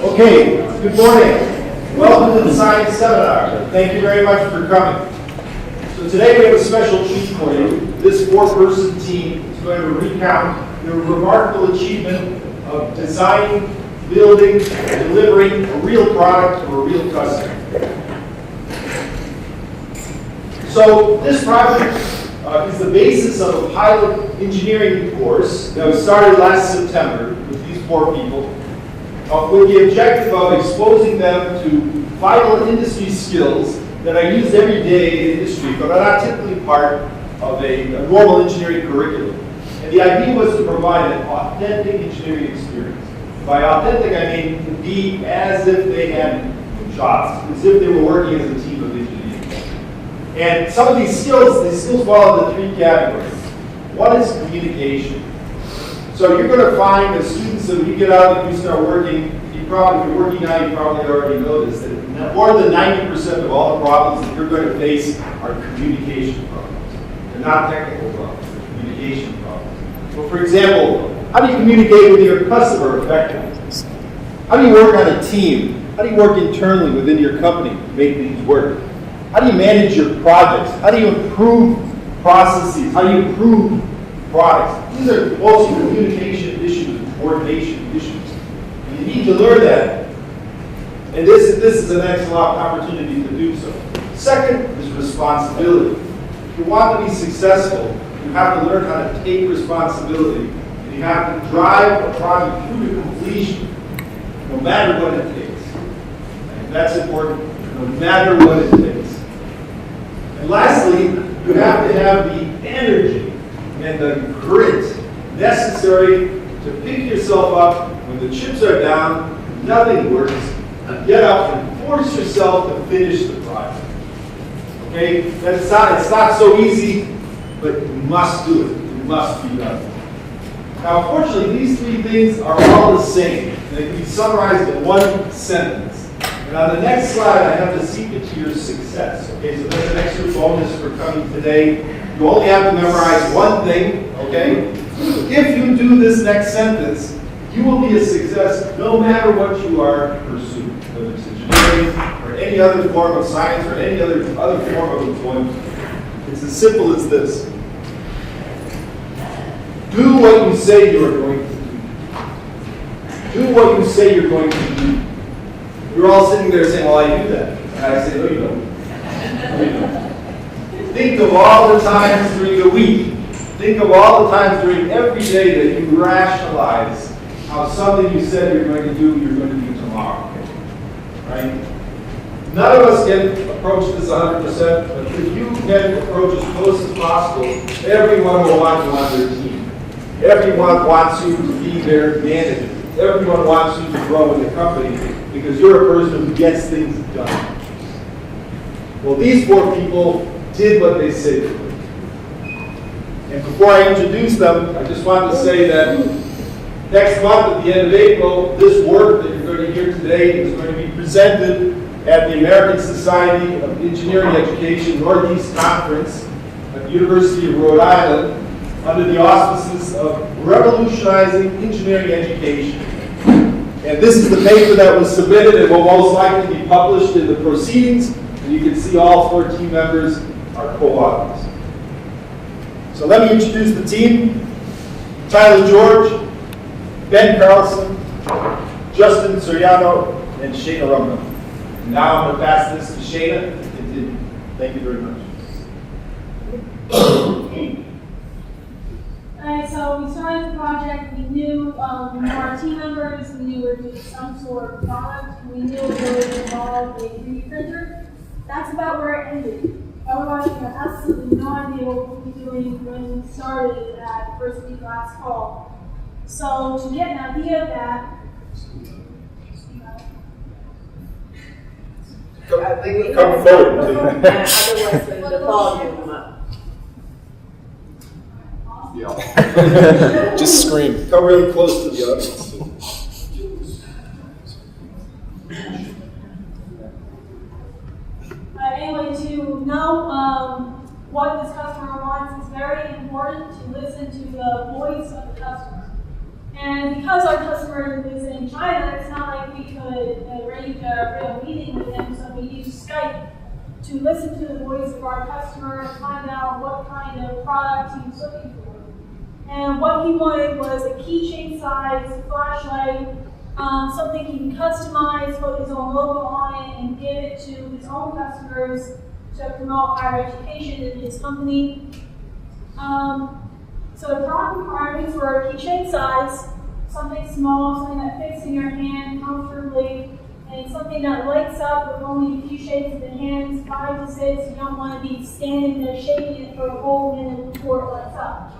Okay, good morning. Welcome to the Science Seminar. Thank you very much for coming. So today we have a special treat for you. This 4-person team is going to recount the remarkable achievement of designing, building, and delivering a real product to a real customer. So this project is the basis of a pilot engineering course that was started last September with these 4 people, with the objective of exposing them to vital industry skills that are used every day in industry, but are not typically part of a normal engineering curriculum. And the idea was to provide an authentic engineering experience. By authentic, I mean to be as if they had jobs, as if they were working as a team of engineers. And some of these skills fall into 3 categories. One is communication. So you're going to find the students that when you get out and you start working, if you're working now, you probably already noticed that more than 90% of all the problems that you're going to face are communication problems. They're not technical problems, they're communication problems. Well, for example, how do you communicate with your customer effectively? How do you work on a team? How do you work internally within your company to make things work? How do you manage your projects? How do you improve processes? How do you improve products? These are mostly communication issues, coordination issues. And you need to learn that. And this is an excellent opportunity to do so. Second is responsibility. If you want to be successful, you have to learn how to take responsibility. And you have to drive a project through to completion, no matter what it takes. And that's important, no matter what it takes. And lastly, you have to have the energy and the grit necessary to pick yourself up when the chips are down, nothing works, and get up and force yourself to finish the project. Okay? It's not so easy, but you must do it. It must be done. Now, unfortunately, these 3 things are all the same. And they can be summarized in 1 sentence. And on the next slide, I have the secret to your success. Okay, so there's an extra bonus for coming today. You only have to memorize 1 thing, okay? If you do this next sentence, you will be a success no matter what you are pursuing, whether it's engineering or any other form of science or any other form of employment. It's as simple as this. Do what you say you are going to do. Do what you say you're going to do. You're all sitting there saying, well, I do that. And I say, no, you don't. No, you don't. Think of all the times during the week. Think of all the times during every day that you rationalize how something you said you're going to do tomorrow. Right? None of us can approach this 100%, but if you can approach as close as possible, everyone will want you on their team. Everyone wants you to be their manager. Everyone wants you to grow in the company because you're a person who gets things done. Well, these 4 people did what they said they would. And before I introduce them, I just wanted to say that next month at the end of April, this work that you're going to hear today is going to be presented at the American Society of Engineering Education Northeast Conference at the University of Rhode Island under the auspices of Revolutionizing Engineering Education. And this is the paper that was submitted and will most likely be published in the proceedings. And you can see all 4 team members are co-authors. So let me introduce the team. Tyler George, Ben Carlsen, Justin Suriano, and Shayna Rumrill. Now I'm going to pass this to Shayna to continue. Thank you very much. Alright, so we started the project, we knew our team members, we knew we were doing some sort of product, we knew it would involve a 3D printer. That's about where it ended. Otherwise, we had absolutely no idea what we were doing when we started at first week last fall. So to get an idea of that, Come forward. Otherwise, the volume come up. Yeah. Just scream. Come really close to the audience. Anyway, to know what this customer wants, it's very important to listen to the voice of the customer. And because our customer is in China, it's not like we could arrange a real meeting with him, so we used Skype to listen to the voice of our customer and find out what kind of product he was looking for. And what he wanted was a keychain size flashlight, something he can customize, put his own logo on it, and give it to his own customers to promote higher education in his company. So the product requirements were a keychain size, something small, something that fits in your hand comfortably, and something that lights up with only a few shakes of the hands, 5 to 6. You don't want to be standing there shaking it for a whole minute before it lights up.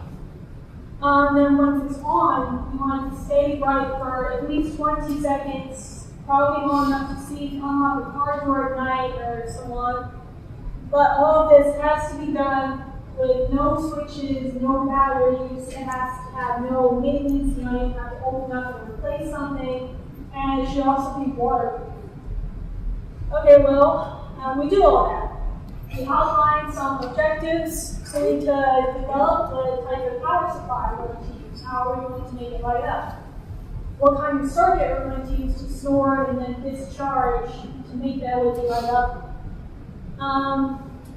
Then once it's on, you want it to stay bright for at least 20 seconds, probably long enough to see it unlock the car door at night or so on. But all of this has to be done with no switches, no batteries. It has to have no maintenance. You don't even have to open up and replace something. And it should also be waterproof. Okay, well, we do all that. We outline some objectives. So we need to develop the type of power supply we're going to use. How are we going to make it light up? What kind of circuit we're going to use to store and then discharge to make the LED light up.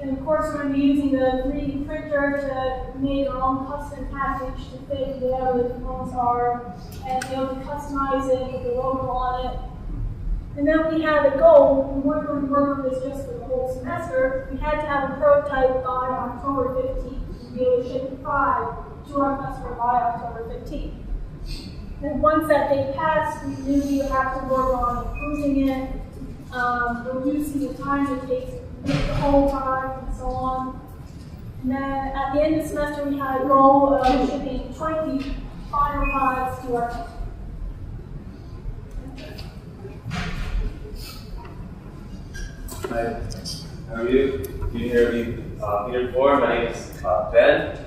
And of course, we're going to be using the 3D printer to make our own custom package to fit whatever the components are and be able to customize it with the logo on it. And then we had a goal. We weren't going to work on this just for the whole semester. We had to have a prototype by October 15th to be able to ship the product to our customer by October 15th. And once that day passed, we knew we would have to work on improving it, reducing the time it takes to make the whole time, and so on. And then at the end of the semester, we had a goal of shipping 20 final products to our customer. Hi, how are you? You hear me here before. My name is Ben.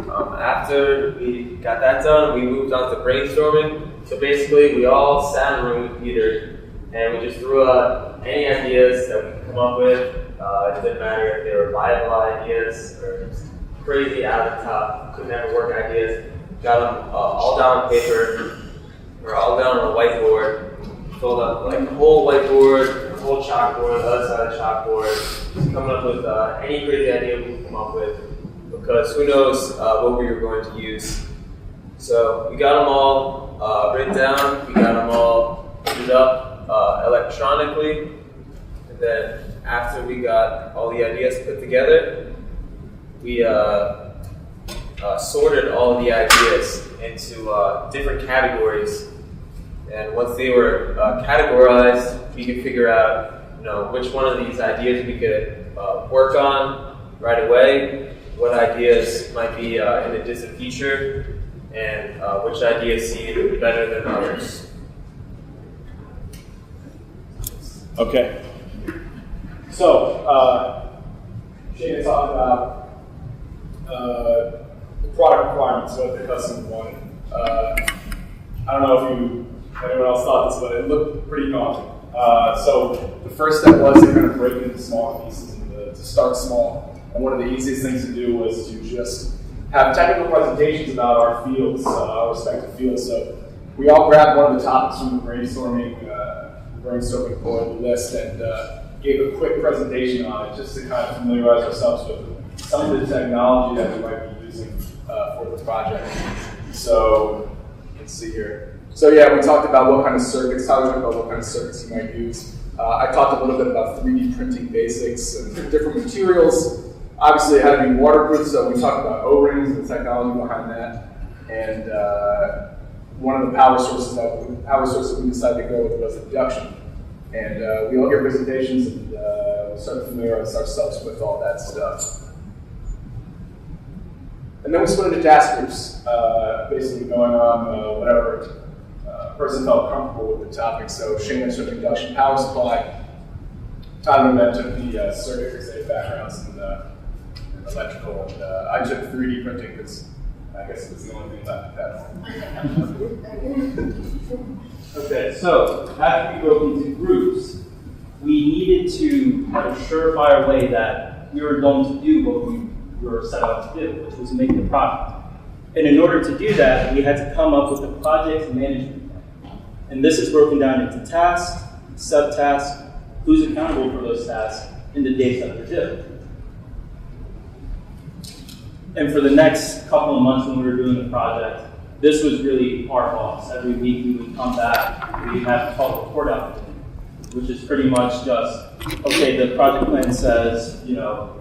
After we got that done, we moved on to brainstorming. So basically, we all sat in a room with Peter, and we just threw out any ideas that we could come up with. It didn't matter if they were viable ideas or just crazy out of the top, could never work ideas. Got them all down on paper, or all down on a whiteboard. Filled up like the whole whiteboard, the whole chalkboard, the other side of the chalkboard, just coming up with any crazy idea we can come up with, because who knows what we were going to use. So we got them all written down, we got them all printed up electronically, and then after we got all the ideas put together, we sorted all of the ideas into different categories. And once they were categorized, we could figure out, which one of these ideas we could work on right away, what ideas might be in the distant future, and which ideas seem better than others. Okay. So, Shayna talked about the product requirements, what the customer wanted. I don't know if anyone else thought this, but it looked pretty daunting. So the first step was to kind of break it into smaller pieces and to start small. And one of the easiest things to do was to just have technical presentations about our fields, our respective fields. So we all grabbed one of the topics from the brainstorming board list and gave a quick presentation on it, just to kind of familiarize ourselves with some of the technology that we might be using for the project. So let's see here. So yeah, we talked about what kind of circuits, Tyler talked about what kind of circuits you might use. I talked a little bit about 3D printing basics and different materials. Obviously it had to be waterproof, so we talked about O-rings and the technology behind that. And one of the power sources that we decided to go with was Induction. And we all gave presentations and we started to familiarize ourselves with all that stuff. And then we split into task groups, basically going on whatever person felt comfortable with the topic. So Shayna took Induction power supply, Tyler and Ben took the circuit because they had backgrounds in electrical, and I took 3D printing because I guess it was the only thing left at that point. Okay, so after we broke into groups, we needed to have a surefire way that we were going to do what we were set out to do, which was make the product. And in order to do that, we had to come up with a project management plan. And this is broken down into tasks, subtasks, who's accountable for those tasks, and the dates that they're due. And for the next couple of months when we were doing the project, this was really our boss. Every week we would come back, we'd have to call a report out, which is pretty much just, okay, the project plan says, you know,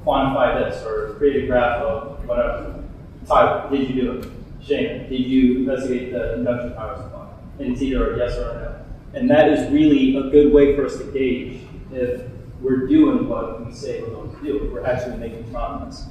quantify this or create a graph of whatever. Tyler, did you do it? Shayna, did you investigate the induction power supply? And it's either a yes or a no. And that is really a good way for us to gauge if we're doing what we say we're going to do, if we're actually making progress.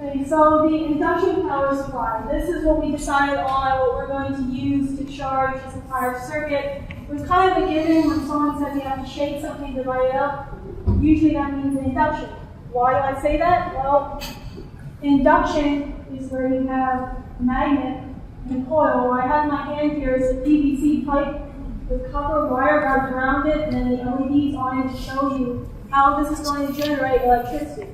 Okay, so the induction power supply, this is what we decided on, what we're going to use to charge this entire circuit. It was kind of a given when someone says you have to shake something to light it up. Usually that means induction. Why do I say that? Well, induction is where you have a magnet and a coil. What I have in my hand here is a PVC pipe with copper wire wrapped around it, and then the LEDs on it to show you how this is going to generate electricity.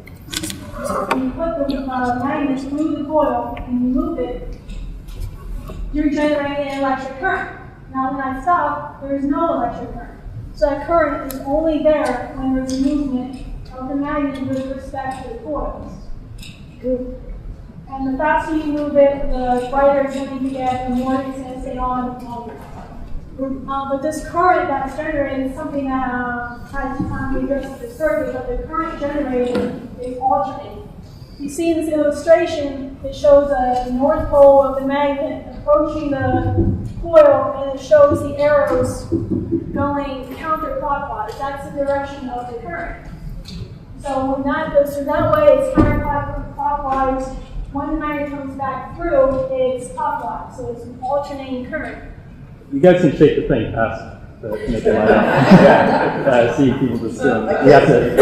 So when you put the magnet through the coil and you move it, you're generating an electric current. Now when I stop, there is no electric current. So that current is only there when there's a movement of the magnet with respect to the coils. And the faster you move it, the brighter it's going to get, the more it's going to stay on longer. But this current that's generated is something that has to be addressed with the circuit, but the current generated is alternating. You see in this illustration, it shows the north pole of the magnet approaching the coil, and it shows the arrows going counterclockwise. That's the direction of the current. So when that goes through that way, it's counterclockwise. When the magnet comes back through, it's clockwise. So it's an alternating current. You guys can shake the thing fast to make it light up. See people just you have to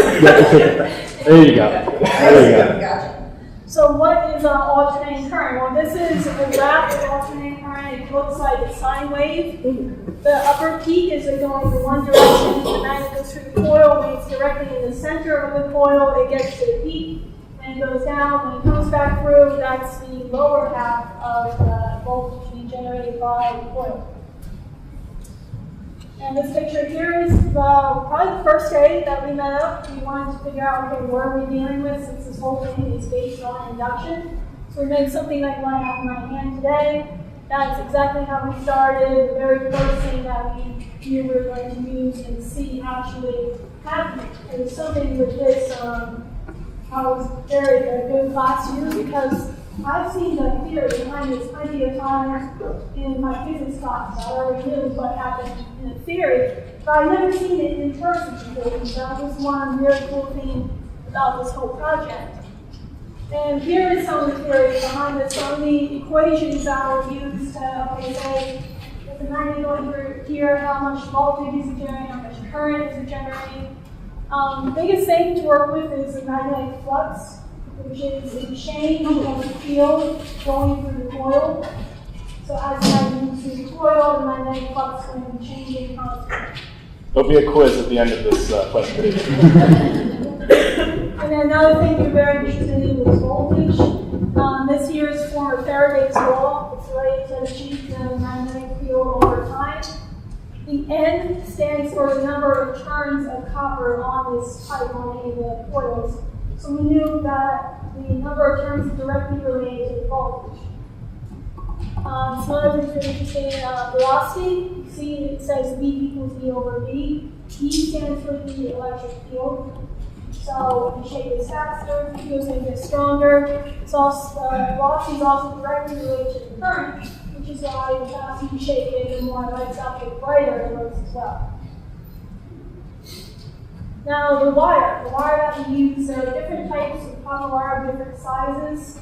shake it fast. There you go. There you go. So what is alternating current? Well, this is a graph of alternating current. It looks like a sine wave. The upper peak is going in one direction. The magnet goes through the coil. When it's directly in the center of the coil, it gets to the peak. And it goes down. When it comes back through, that's the lower half of the voltage being generated by the coil. And this picture here is probably the first day that we met up. We wanted to figure out, okay, what are we dealing with since this whole thing is based on induction. So we made something like what I have in my hand today. That's exactly how we started. The very first thing that we were going to use and see actually happening. It was something with this, I was very good class to use because I've seen the theory behind this plenty of times in my physics class. I already knew what happened in the theory, but I've never seen it in person before. So that was one really cool thing about this whole project. And here is some of the theory behind this. Some of the equations that were used to say, with the magnet going through here, how much voltage is it generating, how much current is it generating. The biggest thing to work with is the magnetic flux, which is a change of the field going through the coil. So as the magnet moves through the coil, the magnetic flux is going to be changing constantly. There'll be a quiz at the end of this presentation. And then another thing we're very interested in is voltage. This here is for Faraday's law. It's related to achieve the magnetic field over time. The N stands for the number of turns of copper on this pipe on any of the coils. So we knew that the number of turns is directly related to the voltage. Some other things are interesting. Velocity, you see it says V equals E over V. E stands for the electric field. So when you shake this faster, the field's going to get stronger. It's also, velocity is also directly related to the current, which is why the faster you shake it, the more it lights up, the brighter it looks as well. Now the wire that we use, there are different types of copper wire, different sizes.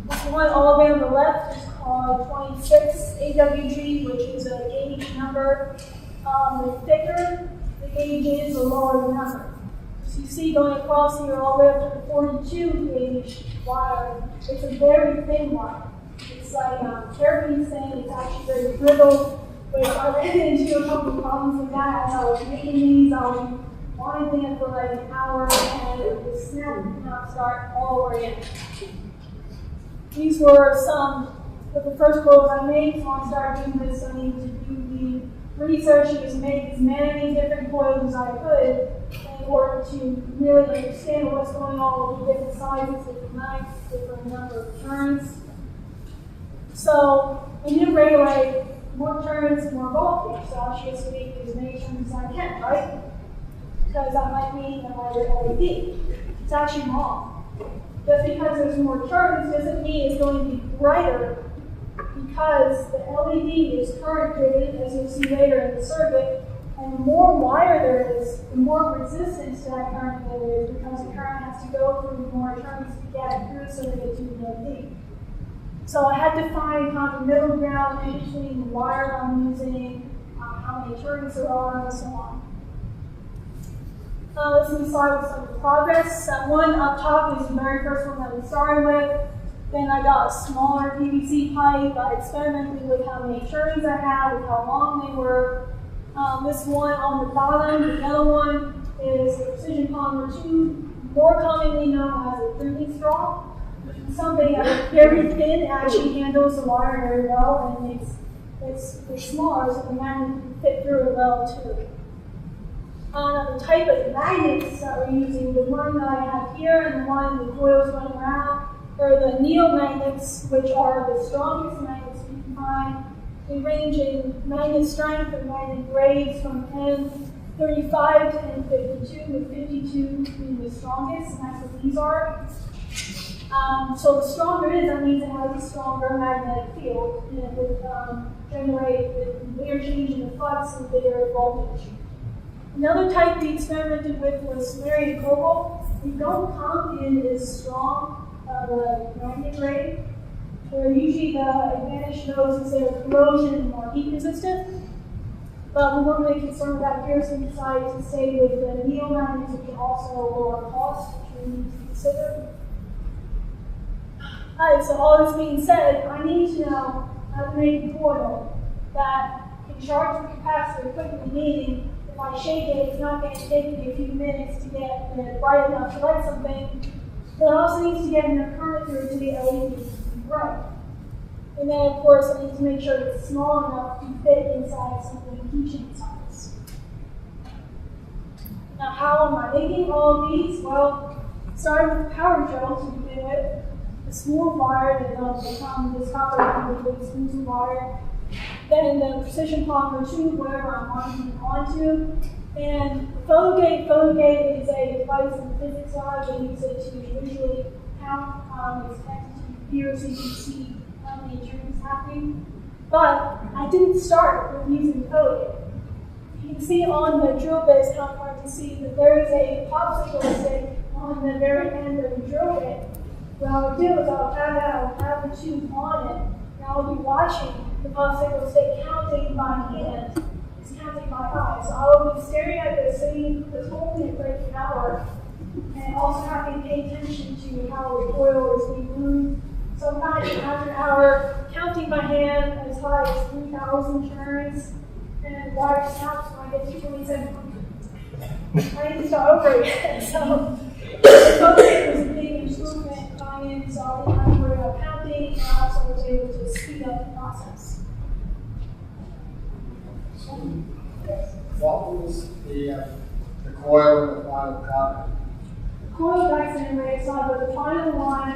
This one all the way on the left is called 26 AWG, which is a gauge number. The thicker the gauge is, the lower the number. So you see going across here all the way up to the 42 gauge wire, it's a very thin wire. It's like carefully saying it's actually very brittle, but if I ran into a couple of problems with that as I was making these, I was fine thing for like an hour, and it would snap and not start all over again. These were some of the first quotes I made, so I started doing this. I needed to do the research and just make as many different quotes as I could in order to really understand what's going on with the different sizes, different lengths, different number of turns. So I knew right away, more turns, more voltage. So I'll just make as many turns as I can, right? Because that might mean a lighter LED. It's actually wrong. Just because there's more turns doesn't mean it's going to be brighter, because the LED is current driven, as you'll see later in the circuit, and the more wire there is, the more resistance to that current there is, because the current has to go through more turns to get through so they get to the LED. So I had to find kind of the middle ground in between the wire I'm using, how many turns there are, and so on. This is the slide with some of the progress. One up top is the very first one that we started with. Then I got a smaller PVC pipe. I experimented with how many turns I had, with how long they were. This one on the bottom, the yellow one, is the precision polymer tube, more commonly known as a drinking straw. Something that's very thin actually handles the wire very well, and it's smaller, so the magnet can fit through it well too. The type of magnets that we're using, the one that I have here and the one the coils running around, are the neomagnets, which are the strongest magnets you can find. They range in magnet strength and magnet grades from N35 to N52, with 52 being the strongest, and that's what these are. So the stronger it is, that means it has a stronger magnetic field, and it would generate a bigger change in the flux and bigger voltage. Another type we experimented with was samarium cobalt. We don't come in as strong the magnet grade, where usually the advantage of those is their corrosion and more heat resistant. But we weren't really concerned with that here, so we decided to stay with the neomagnets, which are also lower cost, which we need to consider. Alright, so all this being said, I need to know how to make a coil that can charge the capacitor quickly, meaning if I shake it, it's not going to take me a few minutes to get it bright enough to light something. But it also needs to get enough current through to the LED to be bright. And then, of course, I need to make sure it's small enough to fit inside something teaching size. Now, how am I making all of these? Well, starting with the power drill to begin with. The spool wire that becomes this copper with spools of wire. Then the precision polymer tube, whatever I'm mounting it onto. And photogate. Photogate is a device in the physics lab. They use it to visually count. It's connected to the computer so you can see how many turns happening. But I didn't start with using photogate. You can see on the drill bit, it's kind of hard to see, that there is a popsicle stick on the very end of the drill bit. What I'll do is I'll have the tube on it, and I'll be watching the popsicle stick counting by hand. It's counting by eye. So I'll be staring at this, seeing this whole thing for an hour, and also having to pay attention to how the coil is being moved. So I'm kind of after an hour counting by hand as high as 3,000 turns, and the wire snaps when I get to 2,700. I need to start over again. So the focus was a big improvement. So I didn't have to worry about counting, and I also was able to speed up the process. What was the coil and the final product? The coil Dyson array, so the final one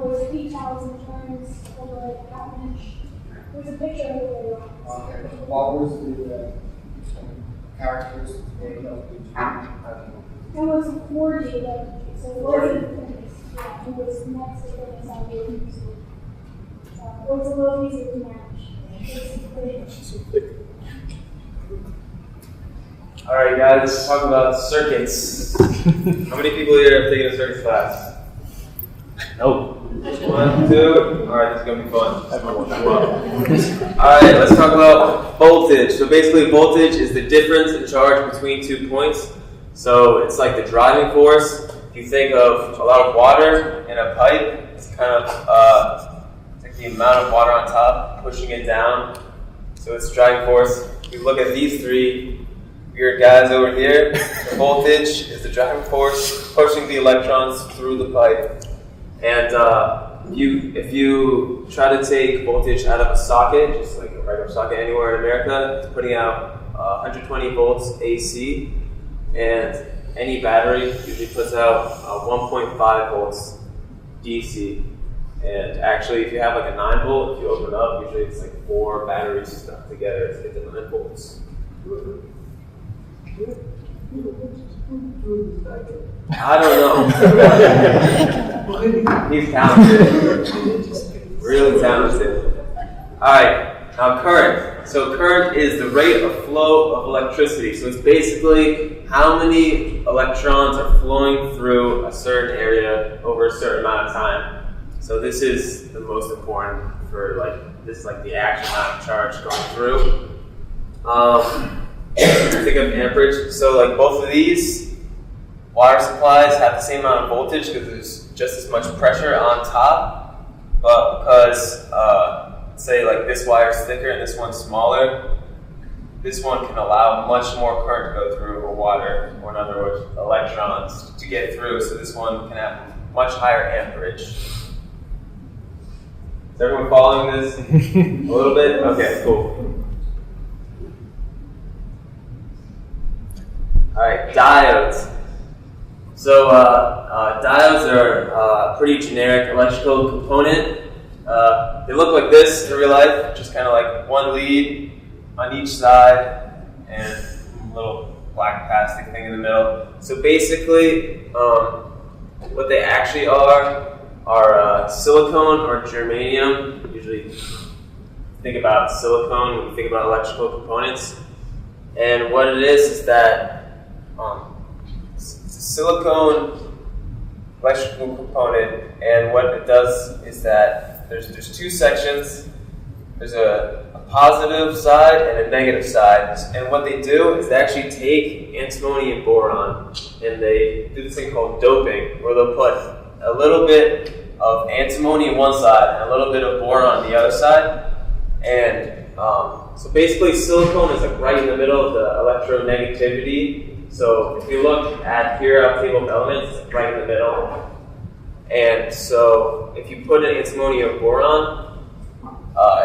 was 8,000 turns over like half an inch. There's a picture of it later on. Okay. What was the characteristics made of the It was 40 so it wasn't finished. Yeah, it was next to finish I was using. So it was a little easier to manage. Alright guys, let's talk about circuits. How many people here have taken a circuits class? Nope. 1, 2. Alright, this is gonna be fun. Alright, let's talk about voltage. So basically voltage is the difference in charge between 2 points. So it's like the driving force. If you think of a lot of water in a pipe, it's kind of it's like the amount of water on top pushing it down. So it's driving force. If you look at these three, weird guys over here. The voltage is the driving force pushing the electrons through the pipe. And if you try to take voltage out of a socket, just like a regular socket anywhere in America, it's putting out 120 volts AC, and any battery usually puts out 1.5 volts DC. And actually, if you have like a 9 volt, if you open it up, usually it's like 4 batteries stuck together to get the 9 volts. I don't know. He's talented. Really talented. Alright, now current. So current is the rate of flow of electricity. So it's basically how many electrons are flowing through a certain area over a certain amount of time. So this is the most important for this is like the actual amount of charge going through. Think of amperage. So like both of these water supplies have the same amount of voltage because there's just as much pressure on top. But because say like this wire is thicker and this one's smaller, this one can allow much more current to go through, or water, or in other words, electrons to get through. So this one can have much higher amperage. Is everyone following this a little bit? Okay, cool. Alright, diodes. So diodes are a pretty generic electrical component. They look like this in real life, just kind of like one lead on each side and a little black plastic thing in the middle. So basically, what they actually are silicone or germanium. Usually think about silicone when you think about electrical components. And what it is that it's a silicone electrical component, and what it does is that there's two sections. There's a positive side and a negative side, and what they do is they actually take antimony and boron, and they do this thing called doping, where they'll put a little bit of antimony on one side and a little bit of boron on the other side. And so basically silicone is like right in the middle of the electronegativity. So if you look at periodic table of elements, it's right in the middle. And so if you put an antimony or boron,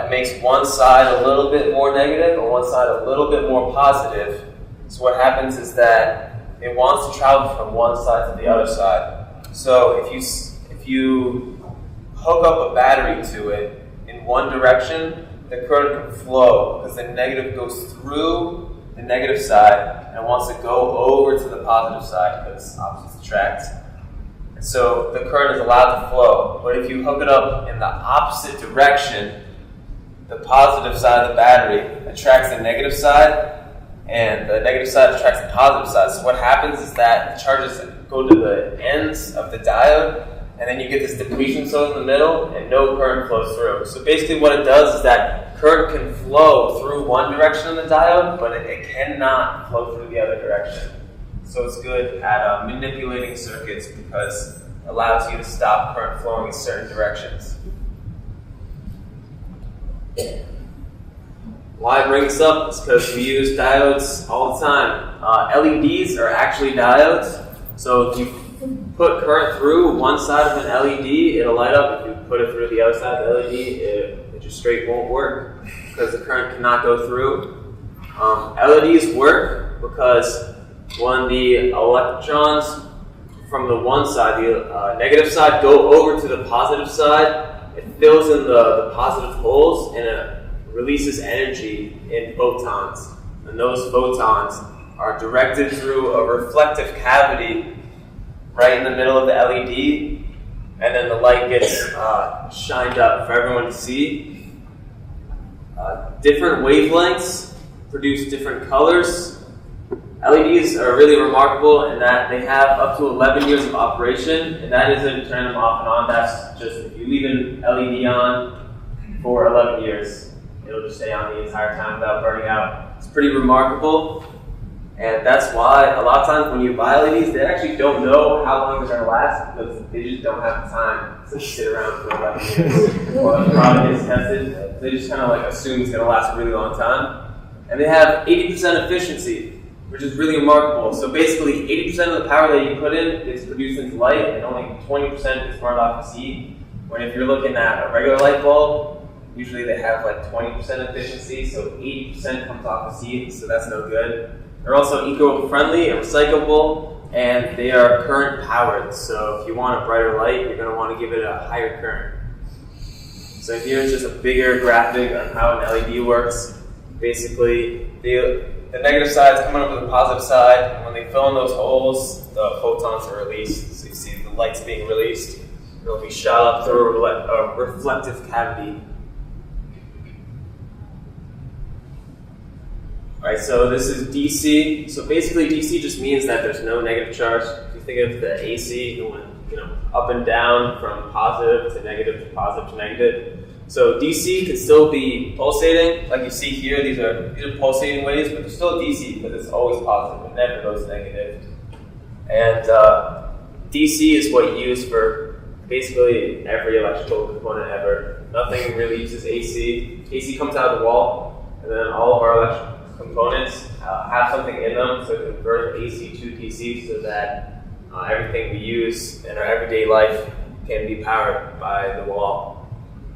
it makes one side a little bit more negative and one side a little bit more positive. So what happens is that it wants to travel from one side to the other side. So if you hook up a battery to it in one direction, the current can flow because the negative goes through the negative side and wants to go over to the positive side because opposites attract. And so the current is allowed to flow. But if you hook it up in the opposite direction, the positive side of the battery attracts the negative side, and the negative side attracts the positive side. So what happens is that the charges go to the ends of the diode, and then you get this depletion zone in the middle, and no current flows through. So basically what it does is that current can flow through one direction of the diode, but it cannot flow through the other direction. So it's good at manipulating circuits because it allows you to stop current flowing in certain directions. Why I bring this up is because we use diodes all the time. LEDs are actually diodes. So if you put current through one side of an LED, it'll light up. If you put it through the other side of the LED, it just straight won't work because the current cannot go through. LEDs work because when the electrons from the one side, the negative side, go over to the positive side, it fills in the positive holes and it releases energy in photons. And those photons are directed through a reflective cavity right in the middle of the LED, and then the light gets shined up for everyone to see. Different wavelengths produce different colors. LEDs are really remarkable in that they have up to 11 years of operation, and that isn't turning them off and on. That's just if you leave an LED on for 11 years, it'll just stay on the entire time without burning out. It's pretty remarkable, and that's why a lot of times when you buy LEDs, they actually don't know how long they're going to last because they just don't have the time to sit around for 11 years while the product gets tested. They just kind of like assume it's going to last a really long time. And they have 80% efficiency. which is really remarkable. So basically, 80% of the power that you put in is produced into light, and only 20% is burned off the heat. When if you're looking at a regular light bulb, usually they have like 20% efficiency, so 80% comes off the heat, so that's no good. They're also eco-friendly and recyclable, and they are current powered. So if you want a brighter light, you're going to want to give it a higher current. So here's just a bigger graphic on how an LED works. Basically, the negative side is coming up with the positive side, and when they fill in those holes, the photons are released. So you see the light's being released. It'll be shot up through a reflective cavity. Alright, so this is DC. So basically DC just means that there's no negative charge. If you think of the AC going up and down from positive to negative to positive to negative. So DC can still be pulsating, like you see here. These are pulsating waves, but they're still DC because it's always positive. It never goes negative. And DC is what you use for basically every electrical component ever. Nothing really uses AC. AC comes out of the wall, and then all of our electrical components have something in them, so it converts AC to DC so that everything we use in our everyday life can be powered by the wall.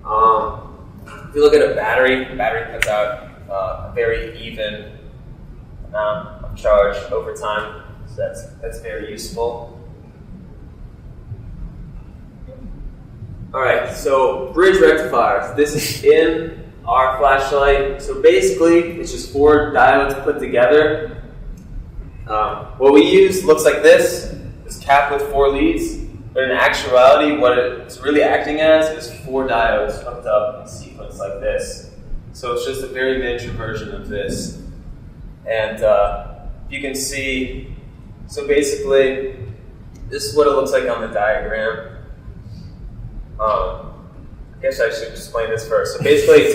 If you look at a battery puts out a very even amount of charge over time, so that's very useful. Alright, so bridge rectifiers. This is in our flashlight. So basically, it's just 4 diodes put together. What we use looks like this capped with 4 leads, but in actuality, what it's really acting as is 4 diodes hooked up in sequence like this. So it's just a very miniature version of this. And you can see, so basically, this is what it looks like on the diagram. I guess I should explain this first. So basically, it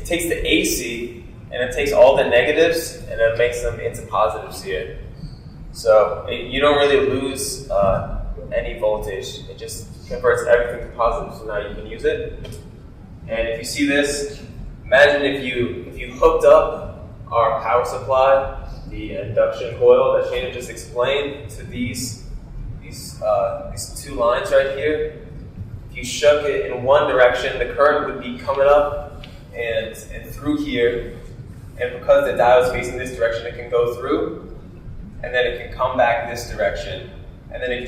takes the AC and it takes all the negatives and it makes them into positives here. So you don't really lose any voltage. It just converts everything to positive, so now you can use it. And if you see this, imagine if you hooked up our power supply, the induction coil that Shayna just explained, to these 2 lines right here. If you shook it in one direction, the current would be coming up and through here. And because the diode's facing this direction, it can go through, and then it can come back this direction. And then if you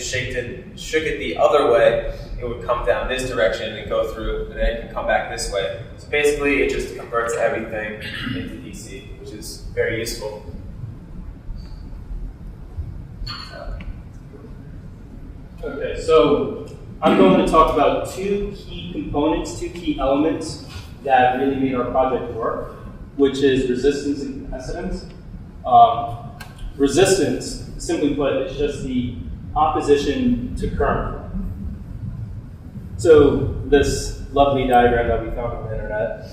shook it the other way, it would come down this direction and go through, and then it can come back this way. So basically, it just converts everything into DC, which is very useful. Okay, so I'm going to talk about 2 key components, 2 key elements that really made our project work, which is resistance and capacitance. Resistance, simply put, is just the opposition to current. So this lovely diagram that we found on the internet,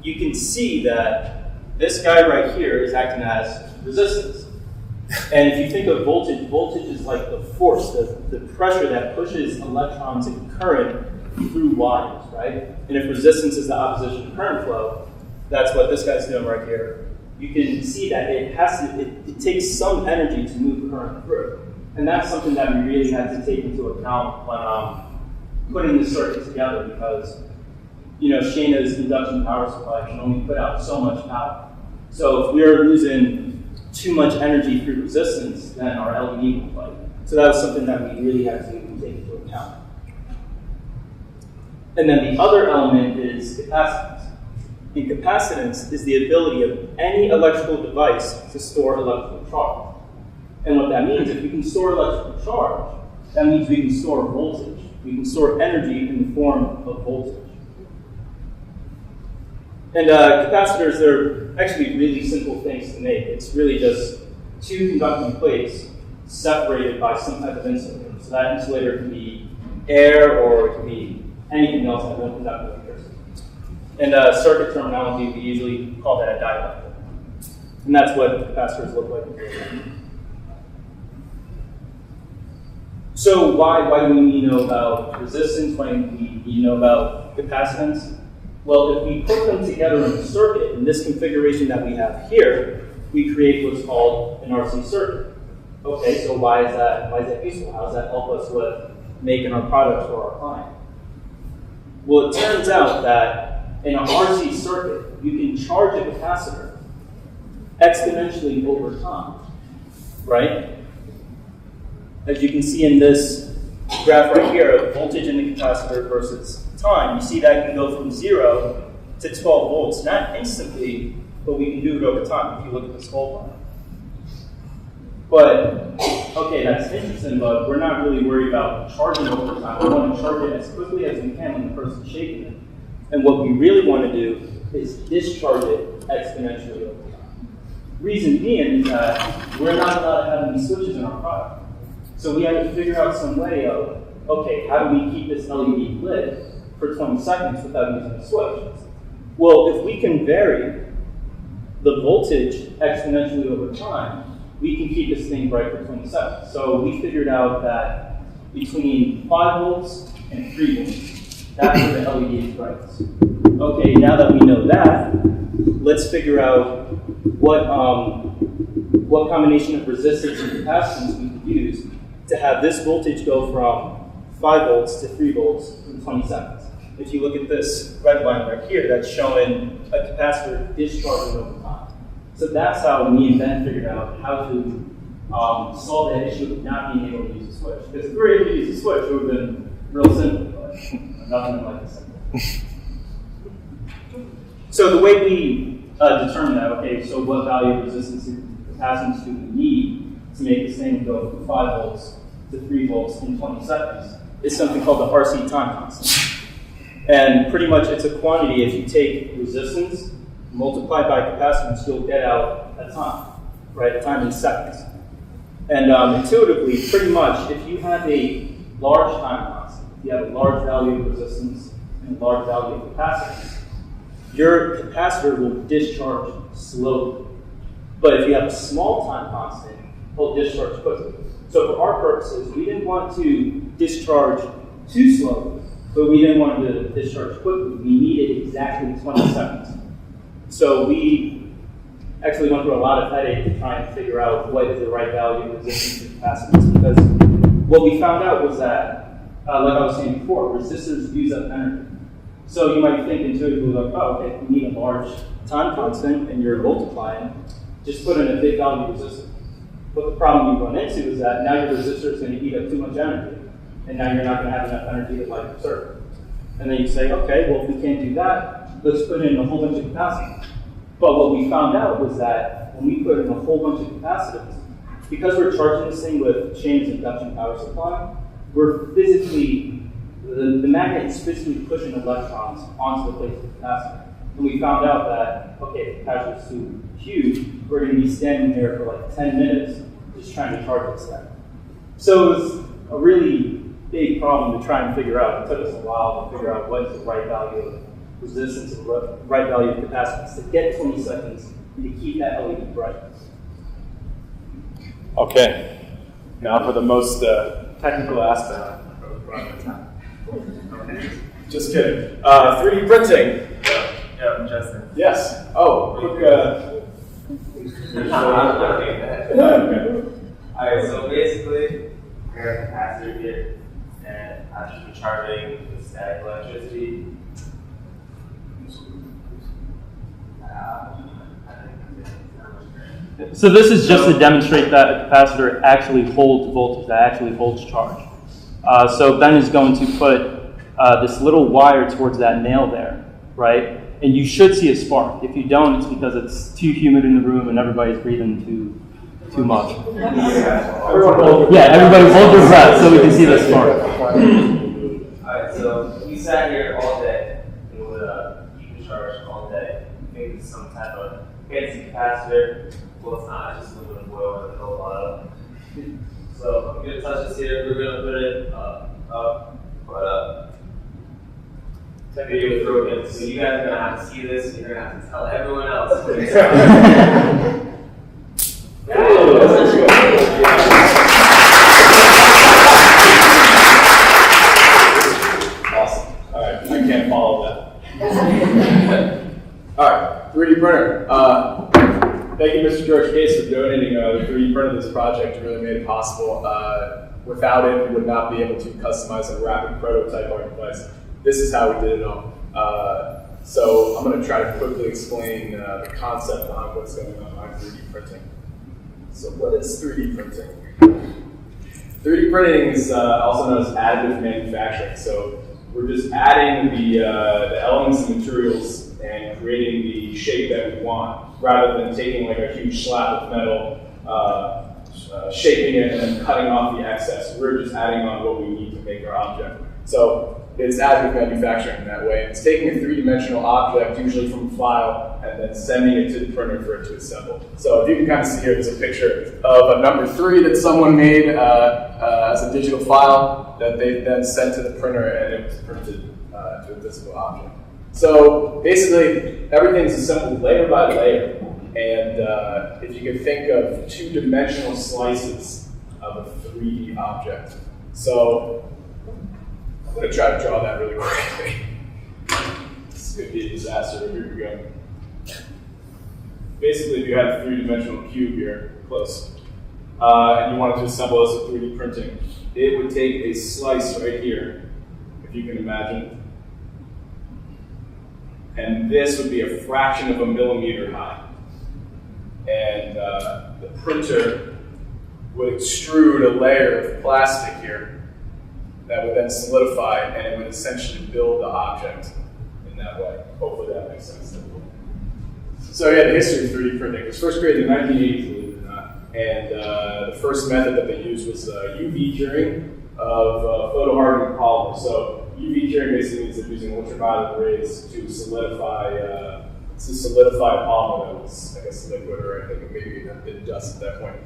you can see that this guy right here is acting as resistance. And if you think of voltage, voltage is like the force, the pressure that pushes electrons and current through wires, right? And if resistance is the opposition to current flow, that's what this guy's doing right here. You can see that it takes some energy to move current through. And that's something that we really had to take into account when putting the circuit together, because Shayna's induction power supply can only put out so much power. So if we're losing too much energy through resistance, then our LED will fight. So that was something that we really had to take into account. And then the other element is capacitance. And capacitance is the ability of any electrical device to store electrical charge. And what that means, if we can store electrical charge, that means we can store voltage. We can store energy in the form of voltage. And capacitors, they're actually really simple things to make. It's really just 2 conducting plates separated by some type of insulator. So that insulator can be air, or it can be anything else that won't conduct electricity. And circuit terminology, we usually call that a dielectric. And that's what capacitors look like. So why do we need to know about resistance? Why do we need to know about capacitance? Well, if we put them together in a circuit in this configuration that we have here, we create what's called an RC circuit. Okay, so why is that useful? How does that help us with making our products for our client? Well, it turns out that in an RC circuit, you can charge a capacitor exponentially over time, right? As you can see in this graph right here, of voltage in the capacitor versus time, you see that can go from 0 to 12 volts, not instantly, but we can do it over time if you look at this whole line. But, okay, that's interesting, but we're not really worried about charging over time. We want to charge it as quickly as we can when the person's shaking it. And what we really want to do is discharge it exponentially over time. Reason being is that we're not allowed to have any switches in our product. So we had to figure out some way of, okay, how do we keep this LED lit for 20 seconds without using a switch? Well, if we can vary the voltage exponentially over time, we can keep this thing bright for 20 seconds. So we figured out that between 5 volts and 3 volts, that's where the LED is brightest. Okay, now that we know that, let's figure out what combination of resistance and capacitance we can use to have this voltage go from 5 volts to 3 volts in 20 seconds. If you look at this red line right here, that's showing a capacitor discharging over time. So that's how me and Ben figured out how to solve that issue of not being able to use a switch. Because if we were able to use a switch, it would have been real simple, but nothing like this simple. So the way we determine that, okay, so what value of resistance and capacitance do we need to make this thing go from 5 volts to 3 volts in 20 seconds is something called the RC time constant. And pretty much it's a quantity. If you take resistance multiplied by capacitance, you'll get out a time, right? A time in seconds. And intuitively, pretty much, if you have a large time constant, if you have a large value of resistance and a large value of capacitance, your capacitor will discharge slowly. But if you have a small time constant, it'll discharge quickly. So for our purposes, we didn't want to discharge too slowly, but we didn't want to discharge quickly. We needed exactly 20 seconds. So we actually went through a lot of headache to try and figure out what is the right value of resistance and capacitance, because what we found out was that, like I was saying before, resistors use up energy. So you might be thinking intuitively like, oh, okay, if you need a large time constant and you're multiplying, just put in a big value resistor. But the problem you run into is that now your resistor is going to eat up too much energy, and now you're not going to have enough energy to light the circuit. And then you say, okay, well, if we can't do that, let's put in a whole bunch of capacitance. But what we found out was that when we put in a whole bunch of capacitance, because we're charging this thing with Shayna's induction power supply, we're physically, the magnet is physically pushing electrons onto the plate of the capacitor. And we found out that, okay, if the capacitor is too huge, we're going to be standing there for like 10 minutes just trying to charge this thing. So it was a really big problem to try and figure out. It took us a while to figure out what is the right value of resistance and right value of capacitance to get 20 seconds and to keep that LED bright. Okay, now for the most technical aspect of the project. Just kidding. 3D printing. Yeah, Justin. Yes. Oh, quick. Alright, so basically, we have a capacitor here, and I've just been charging with static electricity. So this is just to demonstrate that a capacitor actually holds voltage, that actually holds charge. So Ben is going to put this little wire towards that nail there, right? And you should see a spark. If you don't, it's because it's too humid in the room and everybody's breathing too much. Everybody hold your breath so we can see the spark. Alright, so we sat here all day and would keep the charge all day. I think it's some type of fancy capacitor. Well, it's not, it's just aluminum foil with a whole lot of. So I'm going to touch this here. We're going to put it up. Video broken. So you guys are going to have to see this and you're going to have to tell everyone else. Awesome. All right, I can't follow that. All right, 3D printer. Thank you you, Mr. George Case, for donating the 3D print of this project. It really made it possible. Without it, we would not be able to customize a rapid prototype our device. This is how we did it all. So I'm going to try to quickly explain the concept behind what's going on behind 3D printing. So what is 3D printing? 3D printing is also known as additive manufacturing. So we're just adding the elements and materials and creating the shape that we want, rather than taking like a huge slab of metal, shaping it and then cutting off the excess. We're just adding on what we need to make our object. So it's additive manufacturing in that way. It's taking a three-dimensional object, usually from a file, and then sending it to the printer for it to assemble. So if you can kind of see here, there's a picture of a number 3 that someone made as a digital file that they then sent to the printer, and it was printed to a physical object. So basically, everything's assembled layer by layer. And if you can think of 2-dimensional slices of a 3D object. So I'm going to try to draw that really quickly. This is going to be a disaster, but here we go. Basically, if you had a 3-dimensional cube here, close, and you wanted to assemble this with 3D printing, it would take a slice right here, if you can imagine, and this would be a fraction of a millimeter high. And the printer would extrude a layer of plastic here that would then solidify, and it would essentially build the object in that way. Hopefully that makes sense. So yeah, the history of 3D printing. It was first created in the 1980s, believe it or not. And the first method that they used was UV curing of photohardening polymer. So UV curing basically means they're using ultraviolet rays to solidify a polymer that was, I guess, liquid, or I think maybe a bit dust at that point.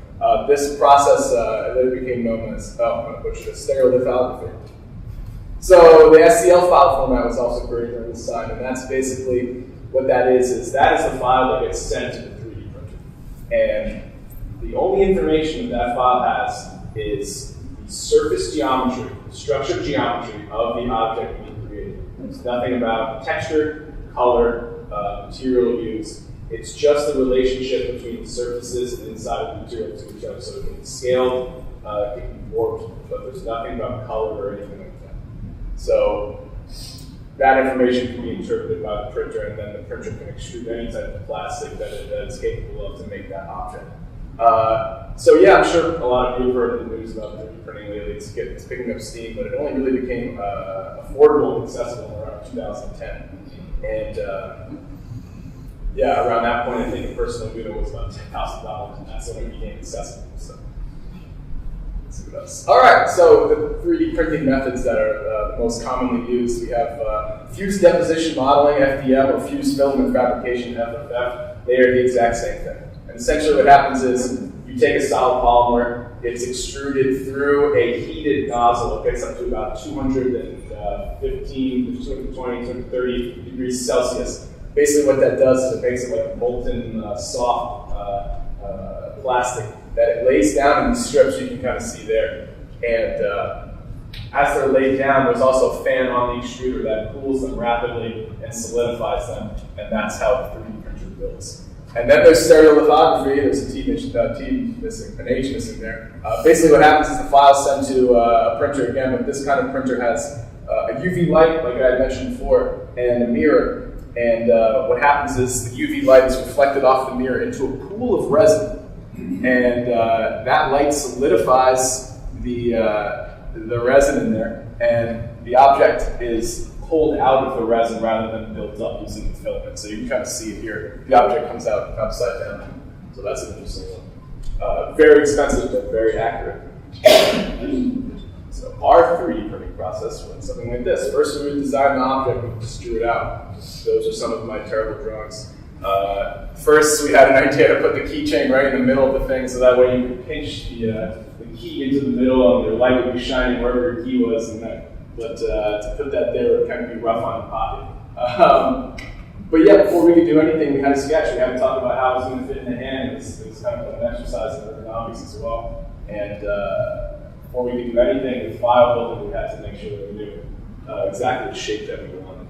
This process later became known as stereolithography. So the STL file format was also created during this time, and that's basically what that is that is the file that gets sent to the 3D printer. And the only information that file has is the surface geometry, structural geometry of the object being created. There's nothing about texture, color, material used. It's just the relationship between the surfaces and inside of the material to each other. So it can be scaled, it can be warped, but there's nothing about color or anything like that. So that information can be interpreted by the printer, and then the printer can extrude any type of plastic that it's capable of to make that object. So yeah, I'm sure a lot of you have heard the news about 3D printing lately. It's picking up steam, but it only really became affordable and accessible around 2010. And yeah, around that point, I think a personal Uno was about $10,000, and that's when it became accessible. So let's see what else. All right, so the 3D printing methods that are the most commonly used, we have fused deposition modeling, FDM, or fused filament fabrication, FFF. They are the exact same thing. And essentially what happens is you take a solid polymer, it's extruded through a heated nozzle. It gets up to about 215, 220, 230 degrees Celsius. Basically what that does is it makes it like a molten, soft plastic that it lays down in these strips you can kind of see there. And as they're laid down, there's also a fan on the extruder that cools them rapidly and solidifies them, and that's how the 3D printer builds. And then there's stereolithography. There's a T missing, an H missing there. Basically what happens is the file's sent to a printer again, but this kind of printer has a UV light, like I had mentioned before, and a mirror. And what happens is the UV light is reflected off the mirror into a pool of resin. And that light solidifies the resin in there, and the object is pulled out of the resin rather than built up using the filament. So you can kind of see it here. The object comes out upside down. So that's an interesting one. Very expensive, but very accurate. So our 3D printing process went something like this. First, we would design the object and just drew it out. Those are some of my terrible drawings. First, we had an idea to put the keychain right in the middle of the thing, so that way you could pinch the key into the middle, and your light would be shining wherever your key was. And that, but to put that there would kind of be rough on the pocket. But yeah, before we could do anything, we had a sketch. We had to talk about how it was going to fit in the hand. It was kind of an exercise in ergonomics as well. And before we could do anything with file building, we had to make sure that we knew exactly the shape that we wanted.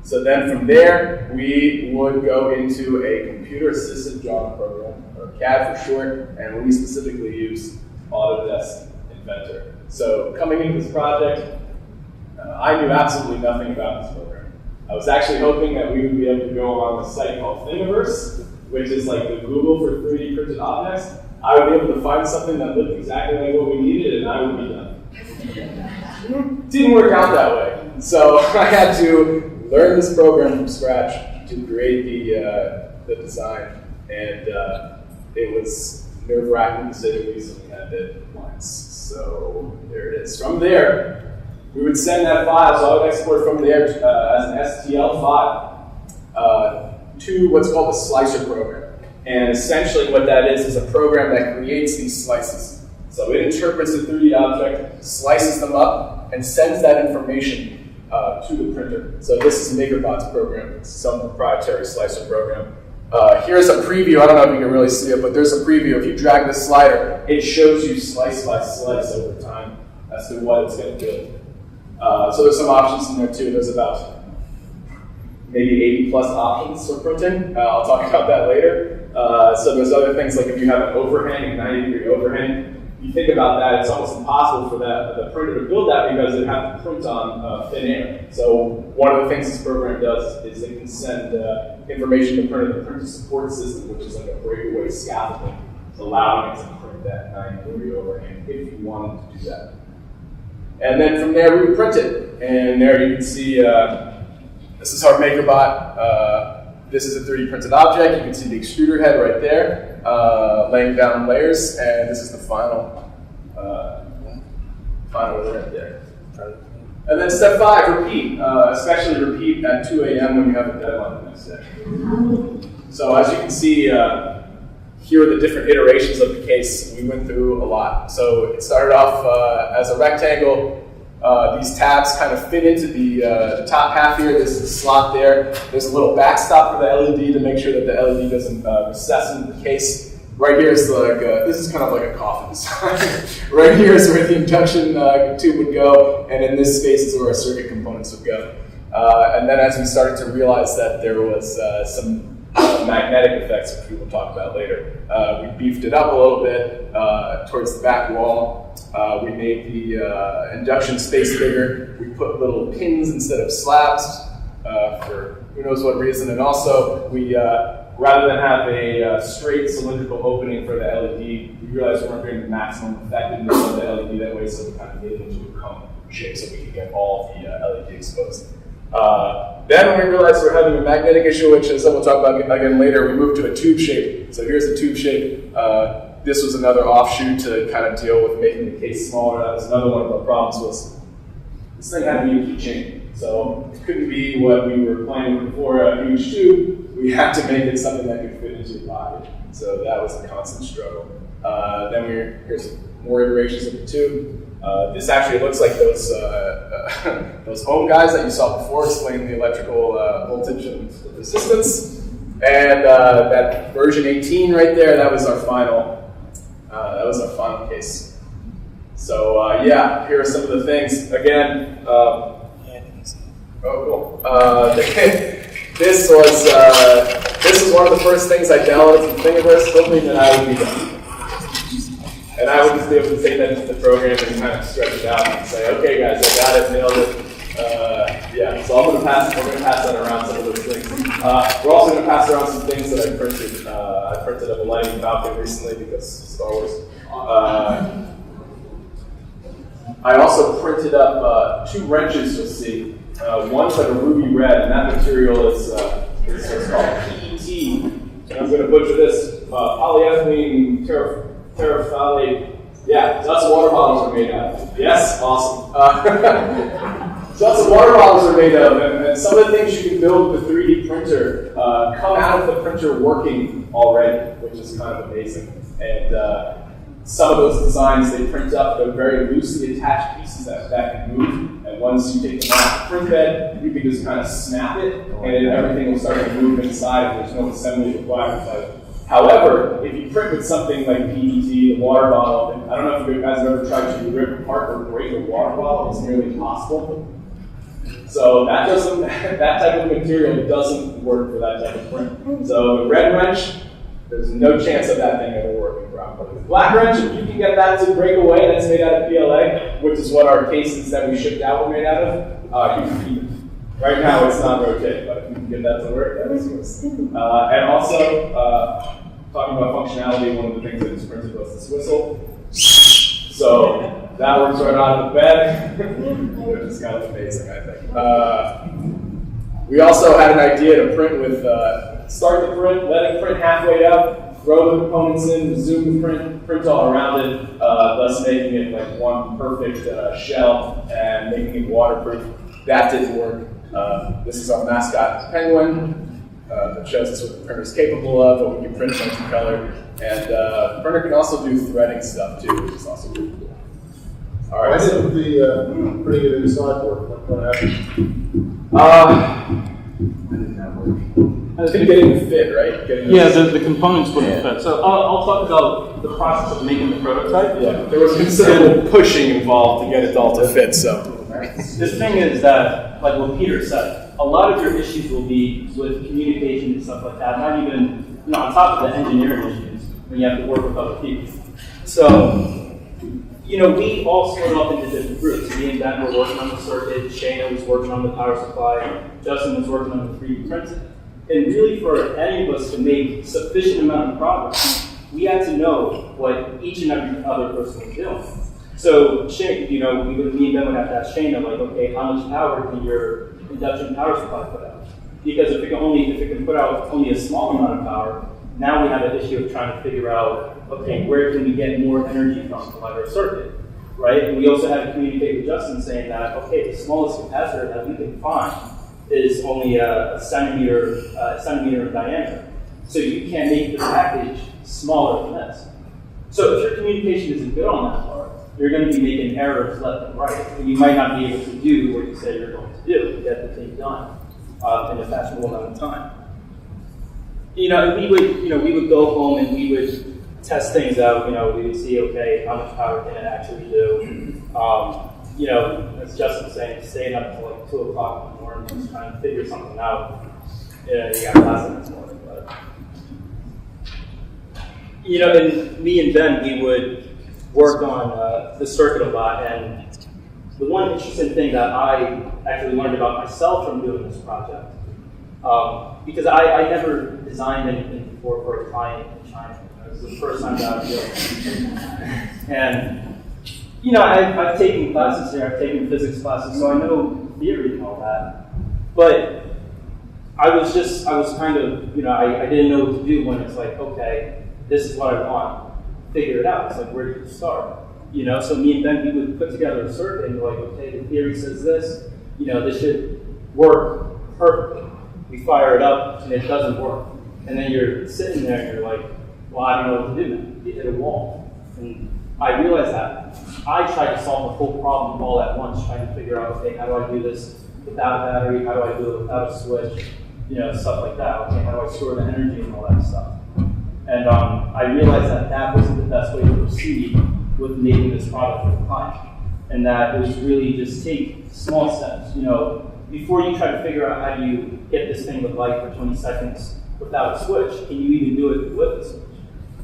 So then from there, we would go into a computer-assisted drawing program, or CAD for short, and we specifically use Autodesk Inventor. So coming into this project, I knew absolutely nothing about this program. I was actually hoping that we would be able to go on a site called Thingiverse, which is like the Google for 3D printed objects. I would be able to find something that looked exactly like what we needed, and I would be done. Didn't work out that way. So I had to learn this program from scratch to create the design, and it was nerve-wracking to say the least, and we had deadlines. So there it is. From there, we would send that file, so I would export from there as an STL file to what's called a slicer program. And essentially what that is a program that creates these slices. So it interprets the 3D object, slices them up, and sends that information to the printer. So this is MakerBot's program. It's some proprietary slicer program. Here's a preview. I don't know if you can really see it, but there's a preview. If you drag this slider, it shows you slice by slice over time as to what it's going to do. So there's some options in there too. There's about maybe 80 plus options for printing. I'll talk about that later. So there's other things like if you have an overhang, a 90-degree overhang, if you think about that, it's almost impossible for the printer to build that because it'd have to print on thin air. So one of the things this program does is it can send information to the printer support system, which is like a breakaway scaffolding, allowing it to print that 90-degree overhang if you wanted to do that. And then from there, we would print it. And there you can see, this is our MakerBot. This is a 3D printed object. You can see the extruder head right there, laying down layers. And this is the final right there. And then step 5, repeat. Especially repeat at 2 a.m. when you have a deadline the next day. So as you can see, here are the different iterations of the case. We went through a lot. So it started off as a rectangle. These tabs kind of fit into the top half here. There's a slot there. There's a little backstop for the LED to make sure that the LED doesn't recess into the case. Right here is like, this is kind of like a coffin design. Right here is where the induction tube would go, and in this space is where our circuit components would go. And then as we started to realize that there was some magnetic effects, which we will talk about later. We beefed it up a little bit towards the back wall. We made the induction space bigger. We put little pins instead of slabs for who knows what reason. And also, we rather than have a straight cylindrical opening for the LED, we realized we weren't getting the maximum effectiveness of the LED that way, so we kind of made it into a cone shape so we could get all the LED exposed. Then when we realized we're having a magnetic issue, which is we'll talk about again later, we moved to a tube shape. So here's the tube shape. This was another offshoot to kind of deal with making the case smaller. That was another one of our problems was this thing had to be a keychain. So it couldn't be what we were planning for a huge tube. We had to make it something that could fit into your pocket. So that was a constant struggle. Then here's more iterations of the tube. This actually looks like those home guys that you saw before explaining the electrical voltage and resistance. And that version 18 right there, that was our final case. So yeah, here are some of the things. Again, cool. This was one of the first things I downloaded from Thingiverse, hoping that I would be done. And I would just be able to take that into the program and kind of stretch it out and say, okay guys, I got it, nailed it. Yeah, so we're going to pass that around some of those things. We're also going to pass around some things that I printed. I printed up a Lightning Falcon recently because Star Wars. I also printed up 2 wrenches, you'll see. One's like a ruby red, and that material is what's called PET. And I'm going to butcher this, polyethylene terephthalate. Yeah, that's what water bottles are made out of. Yes, awesome. So that's what water bottles are made of, and some of the things you can build with a 3D printer come out of the printer working already, which is kind of amazing. And some of those designs, they print up, they're very loosely attached pieces that can move, and once you take them off the print bed, you can just kind of snap it, and then everything will start to move inside, and there's no assembly required. However, if you print with something like PET, the water bottle, I don't know if you guys have ever tried to rip apart or break a water bottle, it's nearly impossible. So that doesn't, that type of material doesn't work for that type of print. So the red wrench, there's no chance of that thing ever working properly. The black wrench, if you can get that to break away, that's made out of PLA, which is what our cases that we shipped out were made out of, you can keep it. Right now it's not rotating, but if you can get that to work, that is yours. And also, talking about functionality, one of the things that was printed was this whistle. So that works right out of the bed, which is kind of amazing, I think. We also had an idea to print with, start the print, let it print halfway up, throw the components in, resume the print all around it, thus making it like one perfect shell and making it waterproof. That didn't work. This is our mascot penguin. That shows us what the printer is capable of, but we can print multicolor. And the printer can also do threading stuff too, which is also really cool. All right. Why didn't the putting it inside work? What happened? It's going to get in the fit, right? The components wouldn't fit. So I'll talk about the process of making the prototype. Yeah, there was considerable pushing involved to get it all to fit, so. The thing is that, like what Peter said, a lot of your issues will be with communication and stuff like that, not even, on top of the engineering issues, when you have to work with other people. So, we all split up into different groups. Me and Ben were working on the circuit, Shayna was working on the power supply, Justin was working on the 3D printing. And really for any of us to make sufficient amount of progress, we had to know what each and every other person was doing. So, me and Ben would have to ask Shayna, like, okay, how much power can your induction power supply put out? Because if it can put out only a small amount of power, now we have an issue of trying to figure out, okay, where can we get more energy from to light our circuit, right? And we also had to communicate with Justin saying that, okay, the smallest capacitor that we can find is only a centimeter in diameter. So you can't make the package smaller than this. So if your communication isn't good on that part, you're going to be making errors left and right, and you might not be able to do what you said you're going to do to get the thing done in a fashionable amount of time. We would go home and we would test things out. We would see, okay, how much power can it actually do? As Justin was saying, staying up until like 2 o'clock in the morning, just trying to figure something out. You got class the next morning, but and me and Ben, we would work on the circuit a lot, and the one interesting thing that I actually learned about myself from doing this project, because I never designed anything before for a client in China. It was the first time that I was doing it. And I've taken classes here, I've taken physics classes, so I know theory and all that. But I was kind of, I didn't know what to do when it's like, okay, this is what I want. Figure it out. It's like, where do you start? So me and Ben, we would put together a circuit and we're like, okay, the theory says this, this should work perfectly. We fire it up and it doesn't work. And then you're sitting there and you're like, well, I don't know what to do now. You hit a wall. And I realized that I tried to solve the whole problem all at once, trying to figure out, okay, how do I do this without a battery? How do I do it without a switch? Stuff like that. Okay, how do I store the energy and all that stuff? And I realized that wasn't the best way to proceed with making this product for the client. And that it was really just take small steps. Before you try to figure out how do you get this thing to light for 20 seconds without a switch, can you even do it with a switch?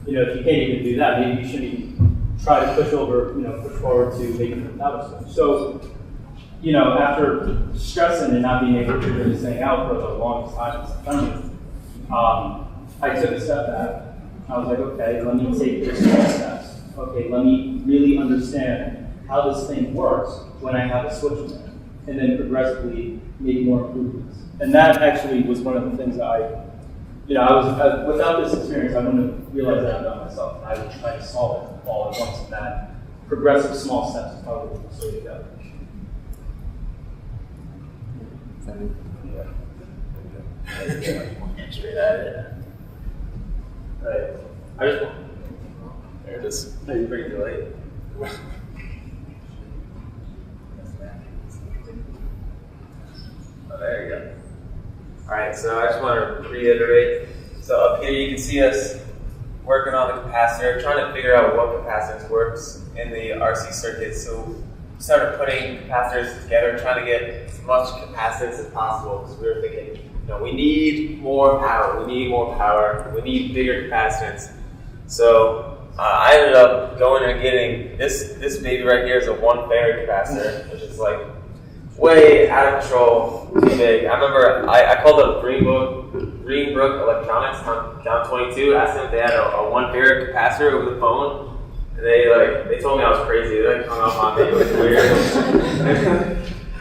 If you can't even do that, maybe you shouldn't even try to push forward to making it without a switch. So, after stressing and not being able to figure this thing out for the longest time in September, I took a step back. I was like, okay, let me take these small steps. Okay, let me really understand how this thing works when I have a switch in it, and then progressively make more improvements. And that actually was one of the things that I without this experience, I wouldn't have realized that about myself. I would try to solve it all at once, and that progressive small steps is probably the way to go. Straight at it. Right. There it is. No, you're pretty delayed. Oh, there you go. Alright, so I just want to reiterate. So up here you can see us working on the capacitor, trying to figure out what capacitance works in the RC circuit. So started putting capacitors together, trying to get as much capacitance as possible, because we were thinking, we need more power, we need bigger capacitance. So I ended up going and getting this baby right here is a 1 farad capacitor, which is like way out of control, too big. I remember I called up Greenbrook Electronics down 22, asked them if they had a 1 farad capacitor over the phone. And they told me I was crazy. They hung up on me. It was weird.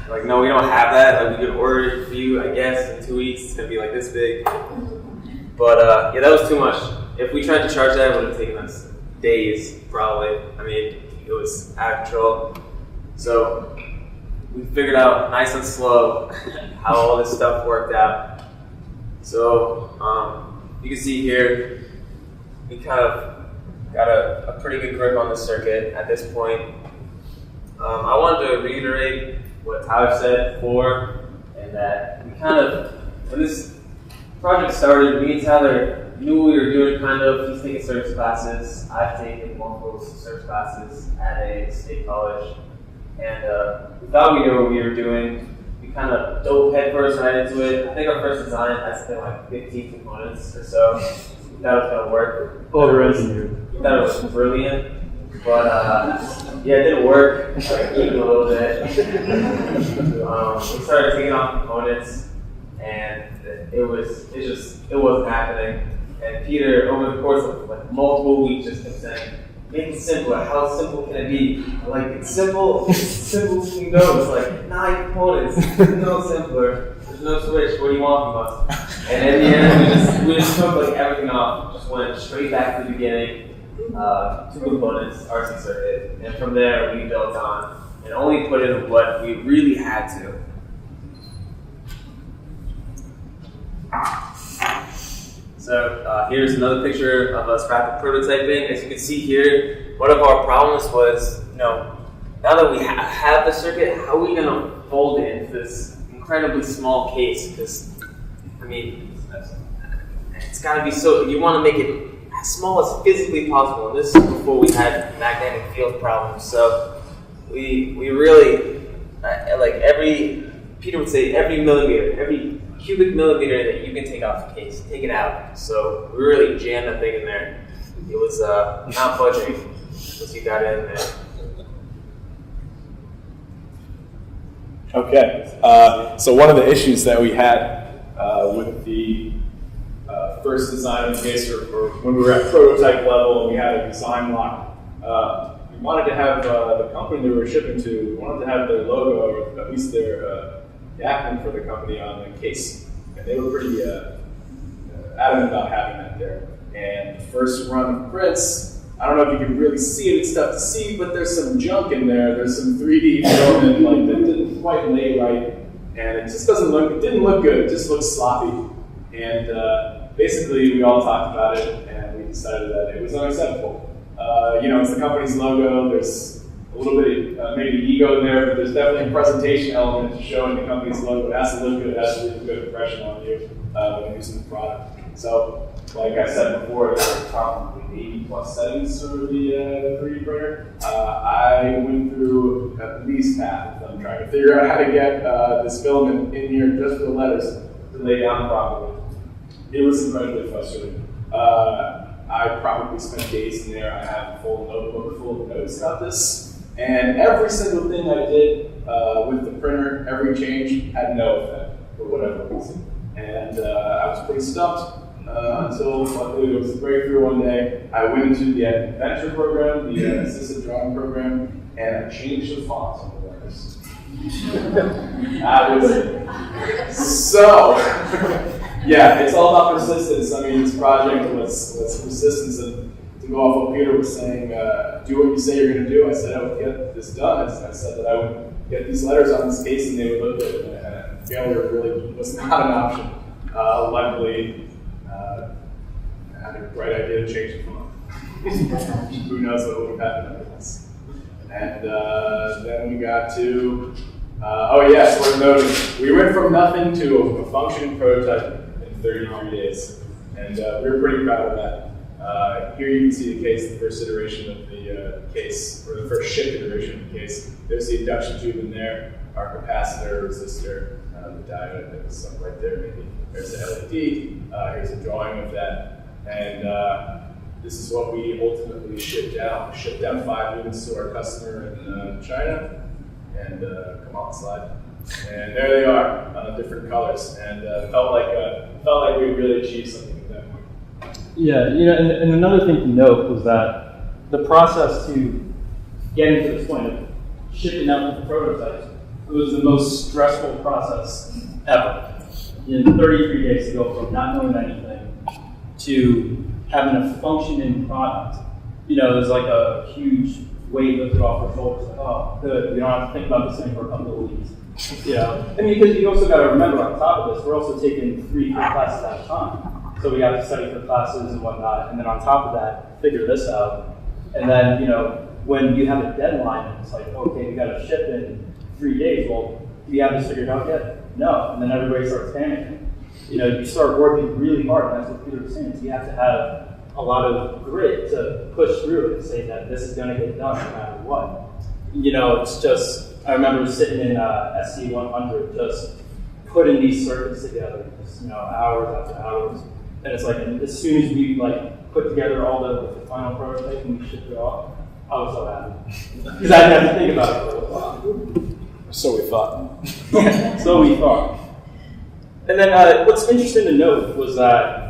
Like, no, we don't have that. Like, we could order it for you, I guess, in 2 weeks. It's gonna be like this big. But yeah, that was too much. If we tried to charge that, it would have taken us days, probably. I mean, it was out of control. So we figured out nice and slow how all this stuff worked out. So you can see here, we kind of got a pretty good grip on the circuit at this point. I wanted to reiterate what Tyler said before, and that we kind of, when this project started, me and Tyler knew what we were doing, kind of. He's taking service classes. I've taken multiple service classes at a state college, and we thought we knew what we were doing. We kind of dove headfirst right into it. I think our first design had something like 15 components or so. That was going to work. Over-engineered. We thought it was brilliant, but yeah, it didn't work, even a little bit. We started taking off components, and it wasn't happening. And Peter, over the course of like multiple weeks, just kept saying, "Make it simpler. How simple can it be?" I'm like, it's simple as we can go. It's like 9 components. It's no simpler. There's no switch. What do you want from us? And in the end, we just took like everything off. Just went straight back to the beginning. 2 components, RC circuit, and from there we built on and only put in what we really had to. So here's another picture of us rapid prototyping. As you can see here, one of our problems was, now that we have the circuit, how are we going to fold it into this incredibly small case? Because, I mean, it's got to be so, you want to make it as small as physically possible. And this is before we had magnetic field problems. So we really, Peter would say every millimeter, every cubic millimeter that you can take off the case, take it out. So we really jammed that thing in there. It was not budging once you got it in there. Okay, so one of the issues that we had with the first design of the case, or when we were at prototype level and we had a design lock, we wanted to have the company that we were shipping to, we wanted to have their logo, or at least their the acronym for the company on the case. And they were pretty adamant about having that there. And the first run of prints, I don't know if you can really see it, it's tough to see, but there's some junk in there. There's some 3D film and that didn't quite lay right. And it just it didn't look good, it just looked sloppy. And basically we all talked about it and we decided that it was unacceptable. It's the company's logo, there's a little bit of maybe ego there, but there's definitely a presentation element to showing the company's logo. It has to look good, it has to leave a good impression on you when you're using the product. So, like I said before, there are probably 80 plus settings for the 3D printer. I went through at least half of them trying to figure out how to get this filament in here just for the letters to lay down properly. It was incredibly frustrating. I probably spent days in there. I have a full notebook full of notes about this. And every single thing I did with the printer, every change had no effect for whatever reason. And I was pretty stumped until luckily there was a breakthrough one day. I went into the Adventure program, the assisted drawing program, and I changed the fonts on the letters. That was it. So, yeah, it's all about persistence. I mean, this project was persistence, and to go off what Peter was saying, do what you say you're going to do. I said I would get this done. I said that I would get these letters on this case and they would look good. And failure really was not an option. Luckily, I had a bright idea to change the font. Who knows what would have happened otherwise. And then we got to, worth noting, we went from nothing to a functioning prototype in 33 days. And we were pretty proud of that. Here you can see the case, the first iteration of the case, or the first shipped iteration of the case. There's the induction tube in there, our capacitor, resistor, the diode, I think is something right there maybe. There's the LED, here's a drawing of that. And this is what we ultimately shipped out. We shipped out 5 units to our customer in China. And come on the slide. And there they are, different colors. And felt like we really achieved something at that point. Yeah, and another thing to note was that the process to getting to this point of shipping out the prototypes, it was the most stressful process ever. In 33 days to go from not knowing anything to having a functioning product, it was like a huge weight lifted off our shoulders. Like, oh, good, we don't have to think about this thing for a couple of weeks. Because you also got to remember on top of this, we're also taking 3 classes at a time. So we have to study for classes and whatnot, and then on top of that, figure this out. And then, when you have a deadline, it's like, okay, we got to ship in 3 days. Well, do you have this figured out yet? No. And then everybody starts panicking. You start working really hard, and that's what Peter was saying. Is you have to have a lot of grit to push through it and say that this is going to get done no matter what. It's just, I remember sitting in SC100 just putting these circuits together, just, hours after hours. And it's like, as soon as we put together all the final prototype and we shipped it off, I was so happy. Because I didn't have to think about it for a while. So we thought. So we thought. And then what's interesting to note was that,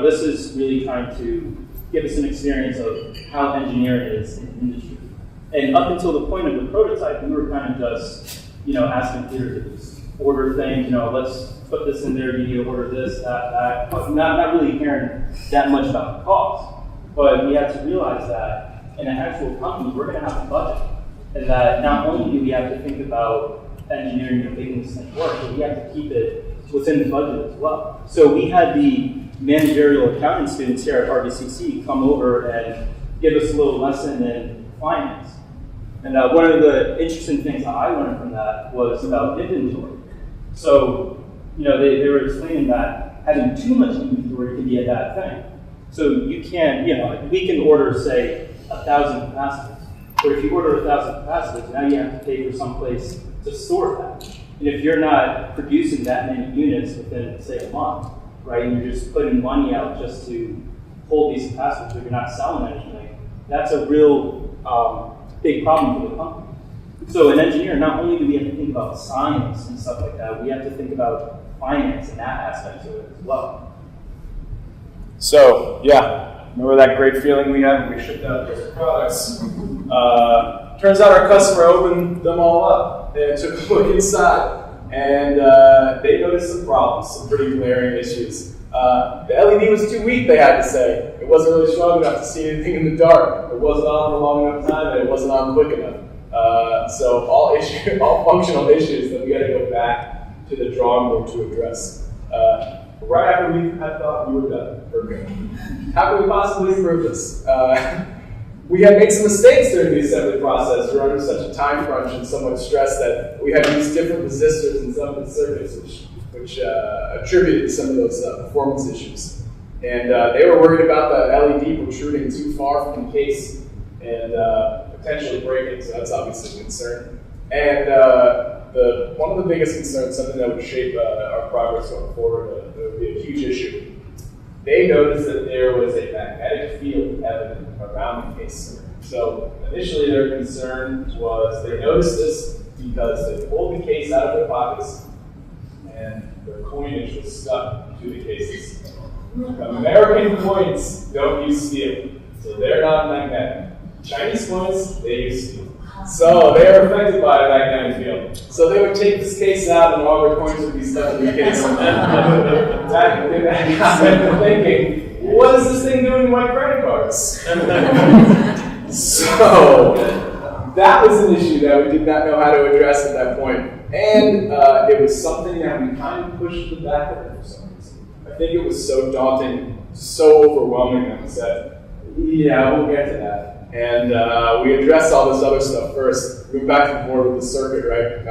this is really trying to give us an experience of how engineering is in the industry. And up until the point of the prototype, we were kind of just, asking Peter to just order things, let's put this in there, you need to order this, that, not really caring that much about the cost. But we had to realize that in an actual company, we're going to have a budget. And that not only do we have to think about engineering and making this thing work, but we have to keep it within the budget as well. So we had the managerial accounting students here at RVCC come over and give us a little lesson in finance. And one of the interesting things that I learned from that was about inventory. So, they were explaining that having too much inventory can be a bad thing. So you can't, we can order, say, 1,000 capacitors. But if you order 1,000 capacitors, now you have to pay for some place to store that. And if you're not producing that many units within, say, a month, right, and you're just putting money out just to hold these capacitors, but you're not selling anything, that's a real big problem for the company. So in engineering, not only do we have to think about science and stuff like that, we have to think about finance and that aspect of it as well. So, remember that great feeling we had when we shipped out those products? Turns out our customer opened them all up and took a look inside, and they noticed some problems, some pretty glaring issues. The LED was too weak, they had to say. It wasn't really strong enough to see anything in the dark. It wasn't on for a long enough time, and it wasn't on quick enough. So all functional issues that we had to go back to the drawing board to address. Right after we had thought we were done. Perfect. How can we possibly improve this? We had made some mistakes during the assembly process. We were under such a time crunch and so much stress that we had used different resistors in some of the circuits, which attributed to some of those performance issues. And they were worried about the LED protruding too far from the case and potentially breaking, so that's obviously a concern. And one of the biggest concerns, something that would shape our progress going forward, that would be a huge issue. They noticed that there was a magnetic field evident around the case. So initially their concern was they noticed this because they pulled the case out of their pockets and their coinage was stuck to the cases. American coins don't use steel, so they're not magnetic. Chinese coins, they use steel. So they are affected by a magnetic field. So they would take this case out and all their coins would be stuck in the case. That got them thinking, what is this thing doing to my credit cards? So that was an issue that we did not know how to address at that point. And it was something that we kind of pushed to the back of it for some reason. I think it was so daunting, so overwhelming that we said, we'll get to that. And we addressed all this other stuff first. We went back to the board with the circuit, right?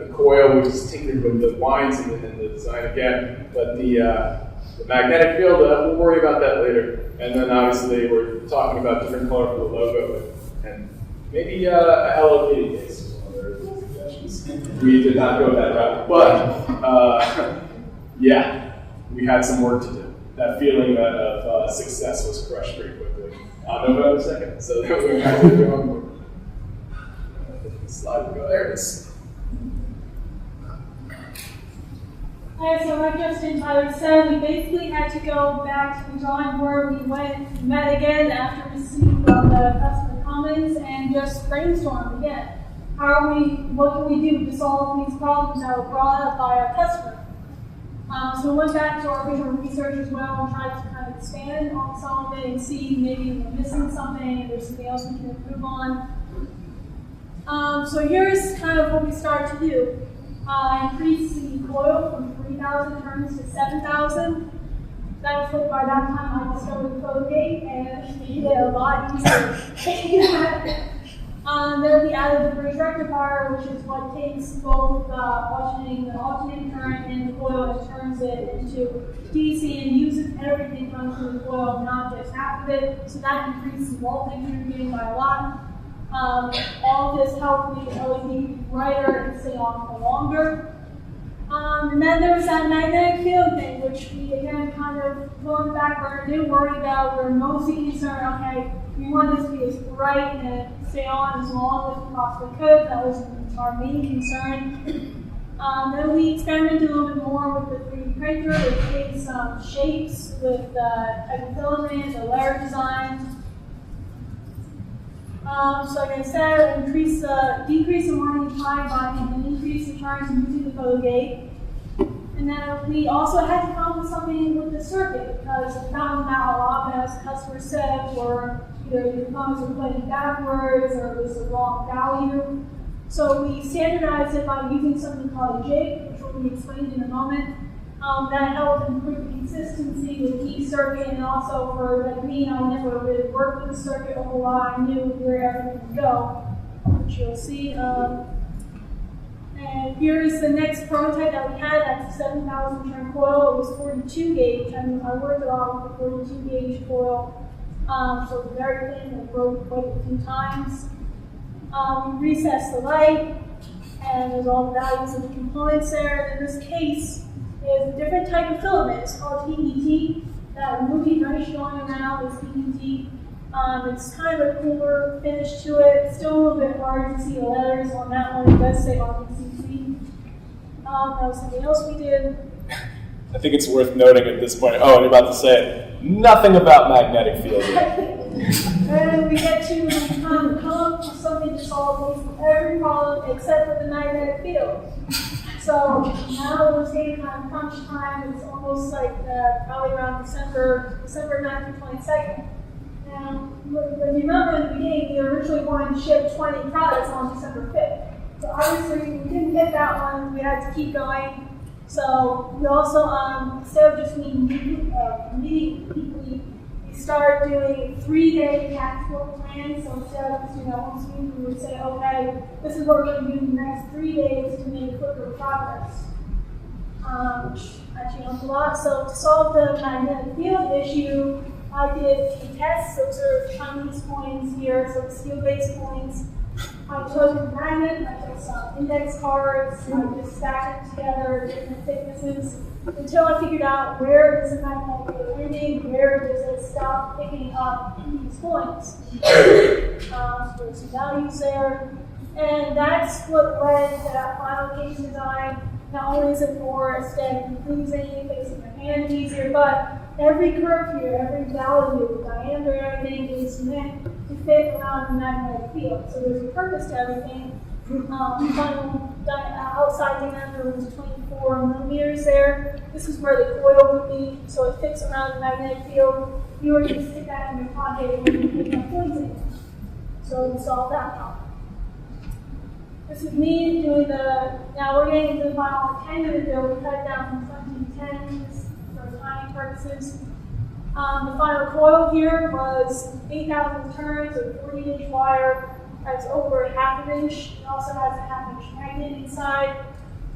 The coil, we just tinkered with the winds and the design again. But the The magnetic field, we'll worry about that later. And then obviously we're talking about different color for the logo and maybe a Hello Kitty case is one of their suggestions. We did not go that route, but yeah, we had some work to do. That feeling of success was crushed pretty quickly on November 2nd. So we're back to the drawing board. Slide will go there. It is. Okay, so like Justin Tyler said, we basically had to go back to the drawing board. We met again after receiving the customer comments and just brainstormed again. What can we do to solve these problems that were brought up by our customer? So we went back to our original research as well and tried to kind of expand on some of it and see maybe we're missing something, if there's something else we can improve on. So here's kind of what we started to do. Increase the coil from 3,000 turns to 7,000. That was what by that time I discovered the code gate and it made it a lot easier. Then we added the bridge rectifier, which is what takes both the alternating current and the coil and turns it into DC and uses everything running through the coil, not just half of it. So that increases voltage you're getting by a lot. All of this helped make the LED brighter and stay on for longer. And then there was that magnetic field thing, which we again kind of put on the back burner, didn't worry about. We were mostly concerned, okay, we want this to be as bright and stay on as long as we possibly could. That was our main concern. Then we experimented a little bit more with the 3D printer. We created some shapes with type of filament, the layer design. So like I said, decrease the warning time by and increase the turns using the code gate. And then we also had to come up with something with the circuit because we found out a lot, as the customer said, were either the components were playing backwards or it was the wrong value. So we standardized it by using something called a jig, which will be explained in a moment. That helped improve consistency with each circuit, and also for like me, I never really worked with the circuit a whole lot. I knew where everything would go, which you'll see. And here is the next prototype that we had. That's a 7,000 turn coil. It was 42 gauge. I worked a lot with the 42 gauge coil. So it was very thin. It broke quite a few times. We recessed the light, and there's all the values of the components there. In this case, is a different type of filament. It's called PET. That movie nice going around is PET. It's kind of a cooler finish to it. It's still a little bit hard to see the letters on that one. It does say RVCC. That was something else we did. I think it's worth noting at this point. Oh, and you're about to say nothing about magnetic field. And we get to come up with something to solve every problem except for the magnetic field. So now we're getting kind of crunch time. It's almost like probably around December 9th or 22nd. And when you remember in the beginning, we originally wanted to ship 20 products on December 5th. So obviously we didn't hit that one. We had to keep going. So we also, instead of just meeting immediately, we started doing 3-day tactical plans. So instead of just once a week, we would say, okay, this is what we're going to do in the next 3 days to make quicker progress. Which actually helped a lot. So to solve the magnetic field issue, I did 2 tests. Those are Chinese coins here, so steel-based coins. I chose a magnet, I took some index cards, I just stacked them together, different thicknesses, until I figured out where does the magnetic field ending, where does it stop picking up these coins. There's some values there. And that's what led to that final case design. Not only is it more aesthetic and pleasing, facing your hand easier, but every curve here, every value, diameter, everything is meant to fit around the magnetic field. So there's a purpose to everything. Final outside diameter was 24 millimeters there. This is where the coil would be, so it fits around the magnetic field. You were going to stick that in your pocket when you pick up poison. So we solved that problem. This is me doing now we're getting into the final 10-minute build. We cut it down from 20 to 10 for timing purposes. The final coil here was 8,000 turns of 40-inch wire. That's over a ½ inch. It also has a ½ inch magnet inside.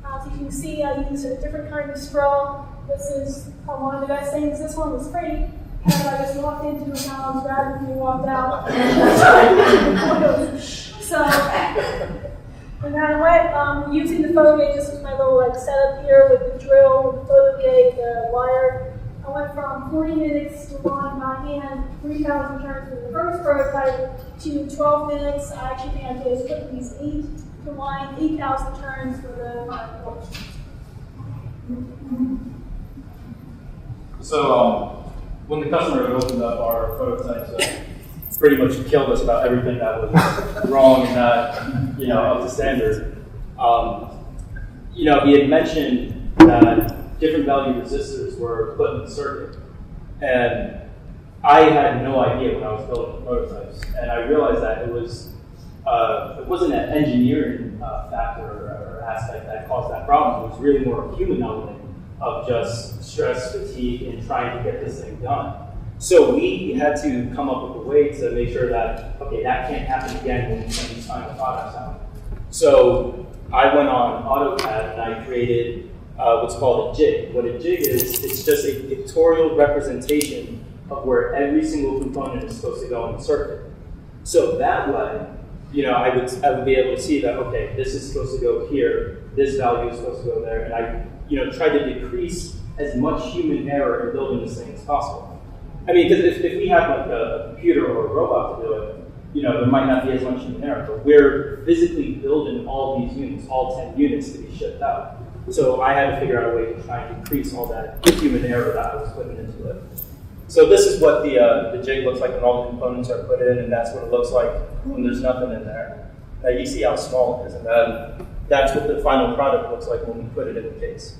As you can see, I used a different kind of straw. this is one of the best things. This one was free. And I just walked into McDonald's, grabbed it, and walked out. So, and then I went using the photo gauge. This was my little setup here with the drill, with the photo gauge, the wire. I went from 40 minutes to run by hand 3,000 turns for the first prototype to 12 minutes. I actually think I did as quickly as 8 to line 8,000 turns for the final course. So when the customer opened up our prototypes, pretty much killed us about everything that was wrong and not, up to standard. He had mentioned that different value resistors were put in the circuit, and I had no idea when I was building the prototypes, and I realized that it wasn't an engineering factor or aspect that caused that problem. It was really more a human element of just stress, fatigue, and trying to get this thing done. So we had to come up with a way to make sure that, okay, that can't happen again when we send these final products out. So I went on AutoCAD and I created what's called a jig. What a jig is, it's just a pictorial representation of where every single component is supposed to go in the circuit. So that way, I would be able to see that, okay, this is supposed to go here, this value is supposed to go there, and I try to decrease as much human error in building this thing as possible. I mean, because if we had like a computer or a robot to do it, there might not be as much human error, but we're physically building all these units, all 10 units to be shipped out. So I had to figure out a way to try and decrease all that human error that I was putting into it. So this is what the jig looks like when all the components are put in, and that's what it looks like when there's nothing in there. Now you see how small it is, and then that's what the final product looks like when we put it in the case.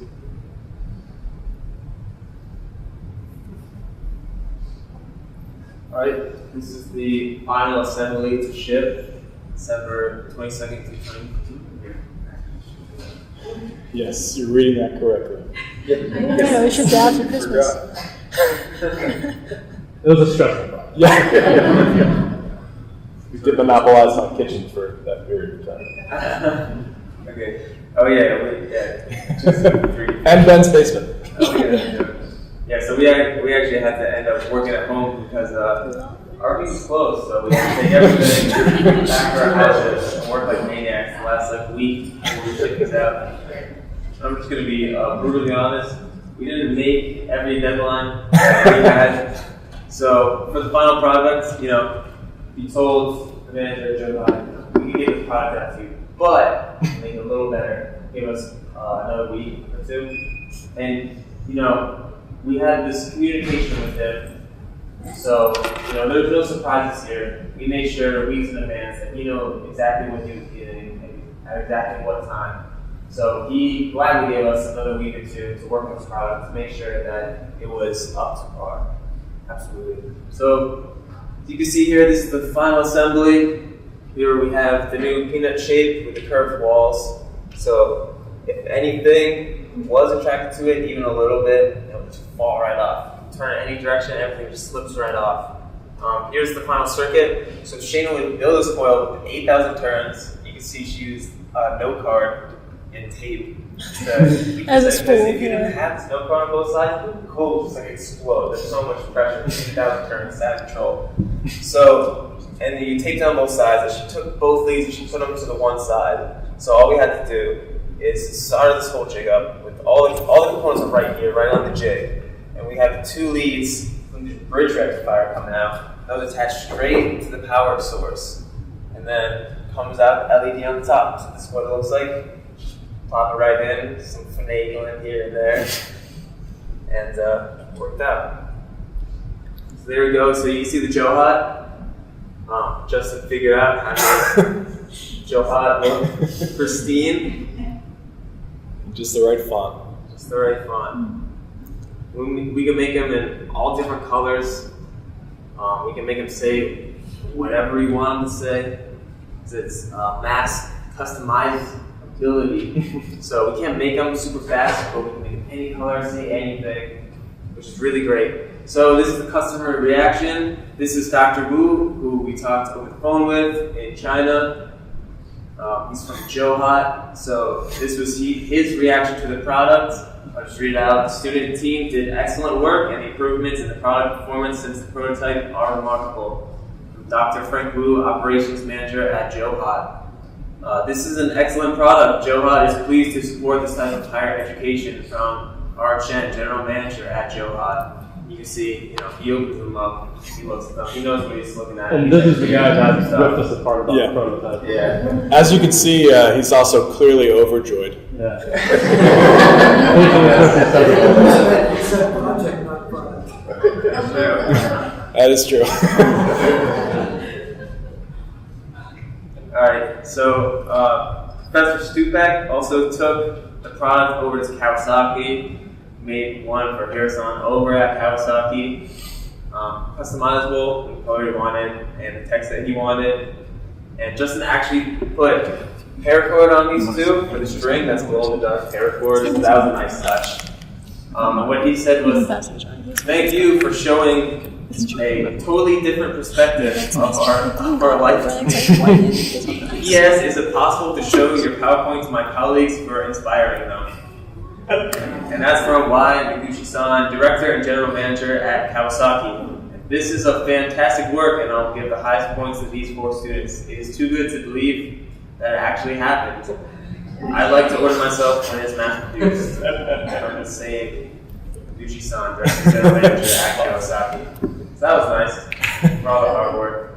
All right, this is the final assembly to ship, December 22nd to 22nd. Yes, you're reading that correctly. We should go out for Christmas. It was a stressful problem. Yeah. We did monopolize my kitchen for that period of time. Okay. Oh yeah. Just 3. And Ben's basement. Oh yeah. Yeah, so we actually had to end up working at home because our week was closed, so we had to take everything back to our houses and work like maniacs the last week before we ship these out. I'm just going to be brutally honest. We didn't make every deadline that we had. So for the final product, we told the manager, Joe, we can get the product out to you, but make it a little better. Give us another week or 2. And, we had this communication with him. So, there's no surprises here. We made sure weeks in advance that he knew exactly what he was getting and at exactly what time. So he gladly gave us another week or 2 to work on this product to make sure that it was up to par. Absolutely. So, as you can see here, this is the final assembly. Here we have the new peanut shape with the curved walls. So, if anything was attracted to it, even a little bit, it would just fall right off. Turn it any direction, everything just slips right off. Here's the final circuit. So Shayna would build this coil with 8,000 turns. You can see she used no card and tape. As a spool, if you didn't have this no card on both sides, the coil would just explode. There's so much pressure, 8,000 turns, out of control. So, and then you tape down both sides. And she took both leads and she put them to the one side. So all we had to do is start this whole jig up with all the components are right here, right on the jig. And we have the 2 leads from the bridge rectifier coming out. That was attached straight to the power source. And then comes out the LED on the top. So this is what it looks like. Just plop it right in, some finagling here and there. And it worked out. So there we go. So you see the Joe Hot. Justin figured out how to make Joe Hot look pristine. Just the right font. Just the right font. We can make them in all different colors. We can make them say whatever you want them to say. It's mass customizability. So we can't make them super fast, but we can make them any color, say anything, which is really great. So this is the customer reaction. This is Dr. Wu, who we talked over the phone with in China. He's from Joe Hot. So this was his reaction to the product. I'll just read it out. The student team did excellent work, and the improvements in the product performance since the prototype are remarkable. From Dr. Frank Wu, Operations Manager at Johad. This is an excellent product. Johad is pleased to support this type of higher education. From R. Chen, General Manager at Johad. You can see, he opens them up, he looks at them, he knows what he's looking at. And this is the guy that ripped us apart about Yeah. the prototype. Yeah. As you can see, he's also clearly overjoyed. Yeah. It's a project, not product. That is true. Alright, so Professor Stupak also took the product over to Kawasaki, made one for Harrison over at Kawasaki, customizable, the color he wanted, and the text that he wanted. And Justin actually put paracord on these two for the string, that's glow in the dark paracord, so that was a nice touch. What he said was, thank you for showing a totally different perspective of our life. Yes, is it possible to show your PowerPoint to my colleagues for inspiring them? And that's from Y Noguchi-san, Director and General Manager at Kawasaki. This is a fantastic work, and I'll give the highest points to these 4 students. It is too good to believe that it actually happened. I'd like to order myself when it's mass-produced from the same Noguchi-san, Director and General Manager at Kawasaki. So that was nice for all the hard work.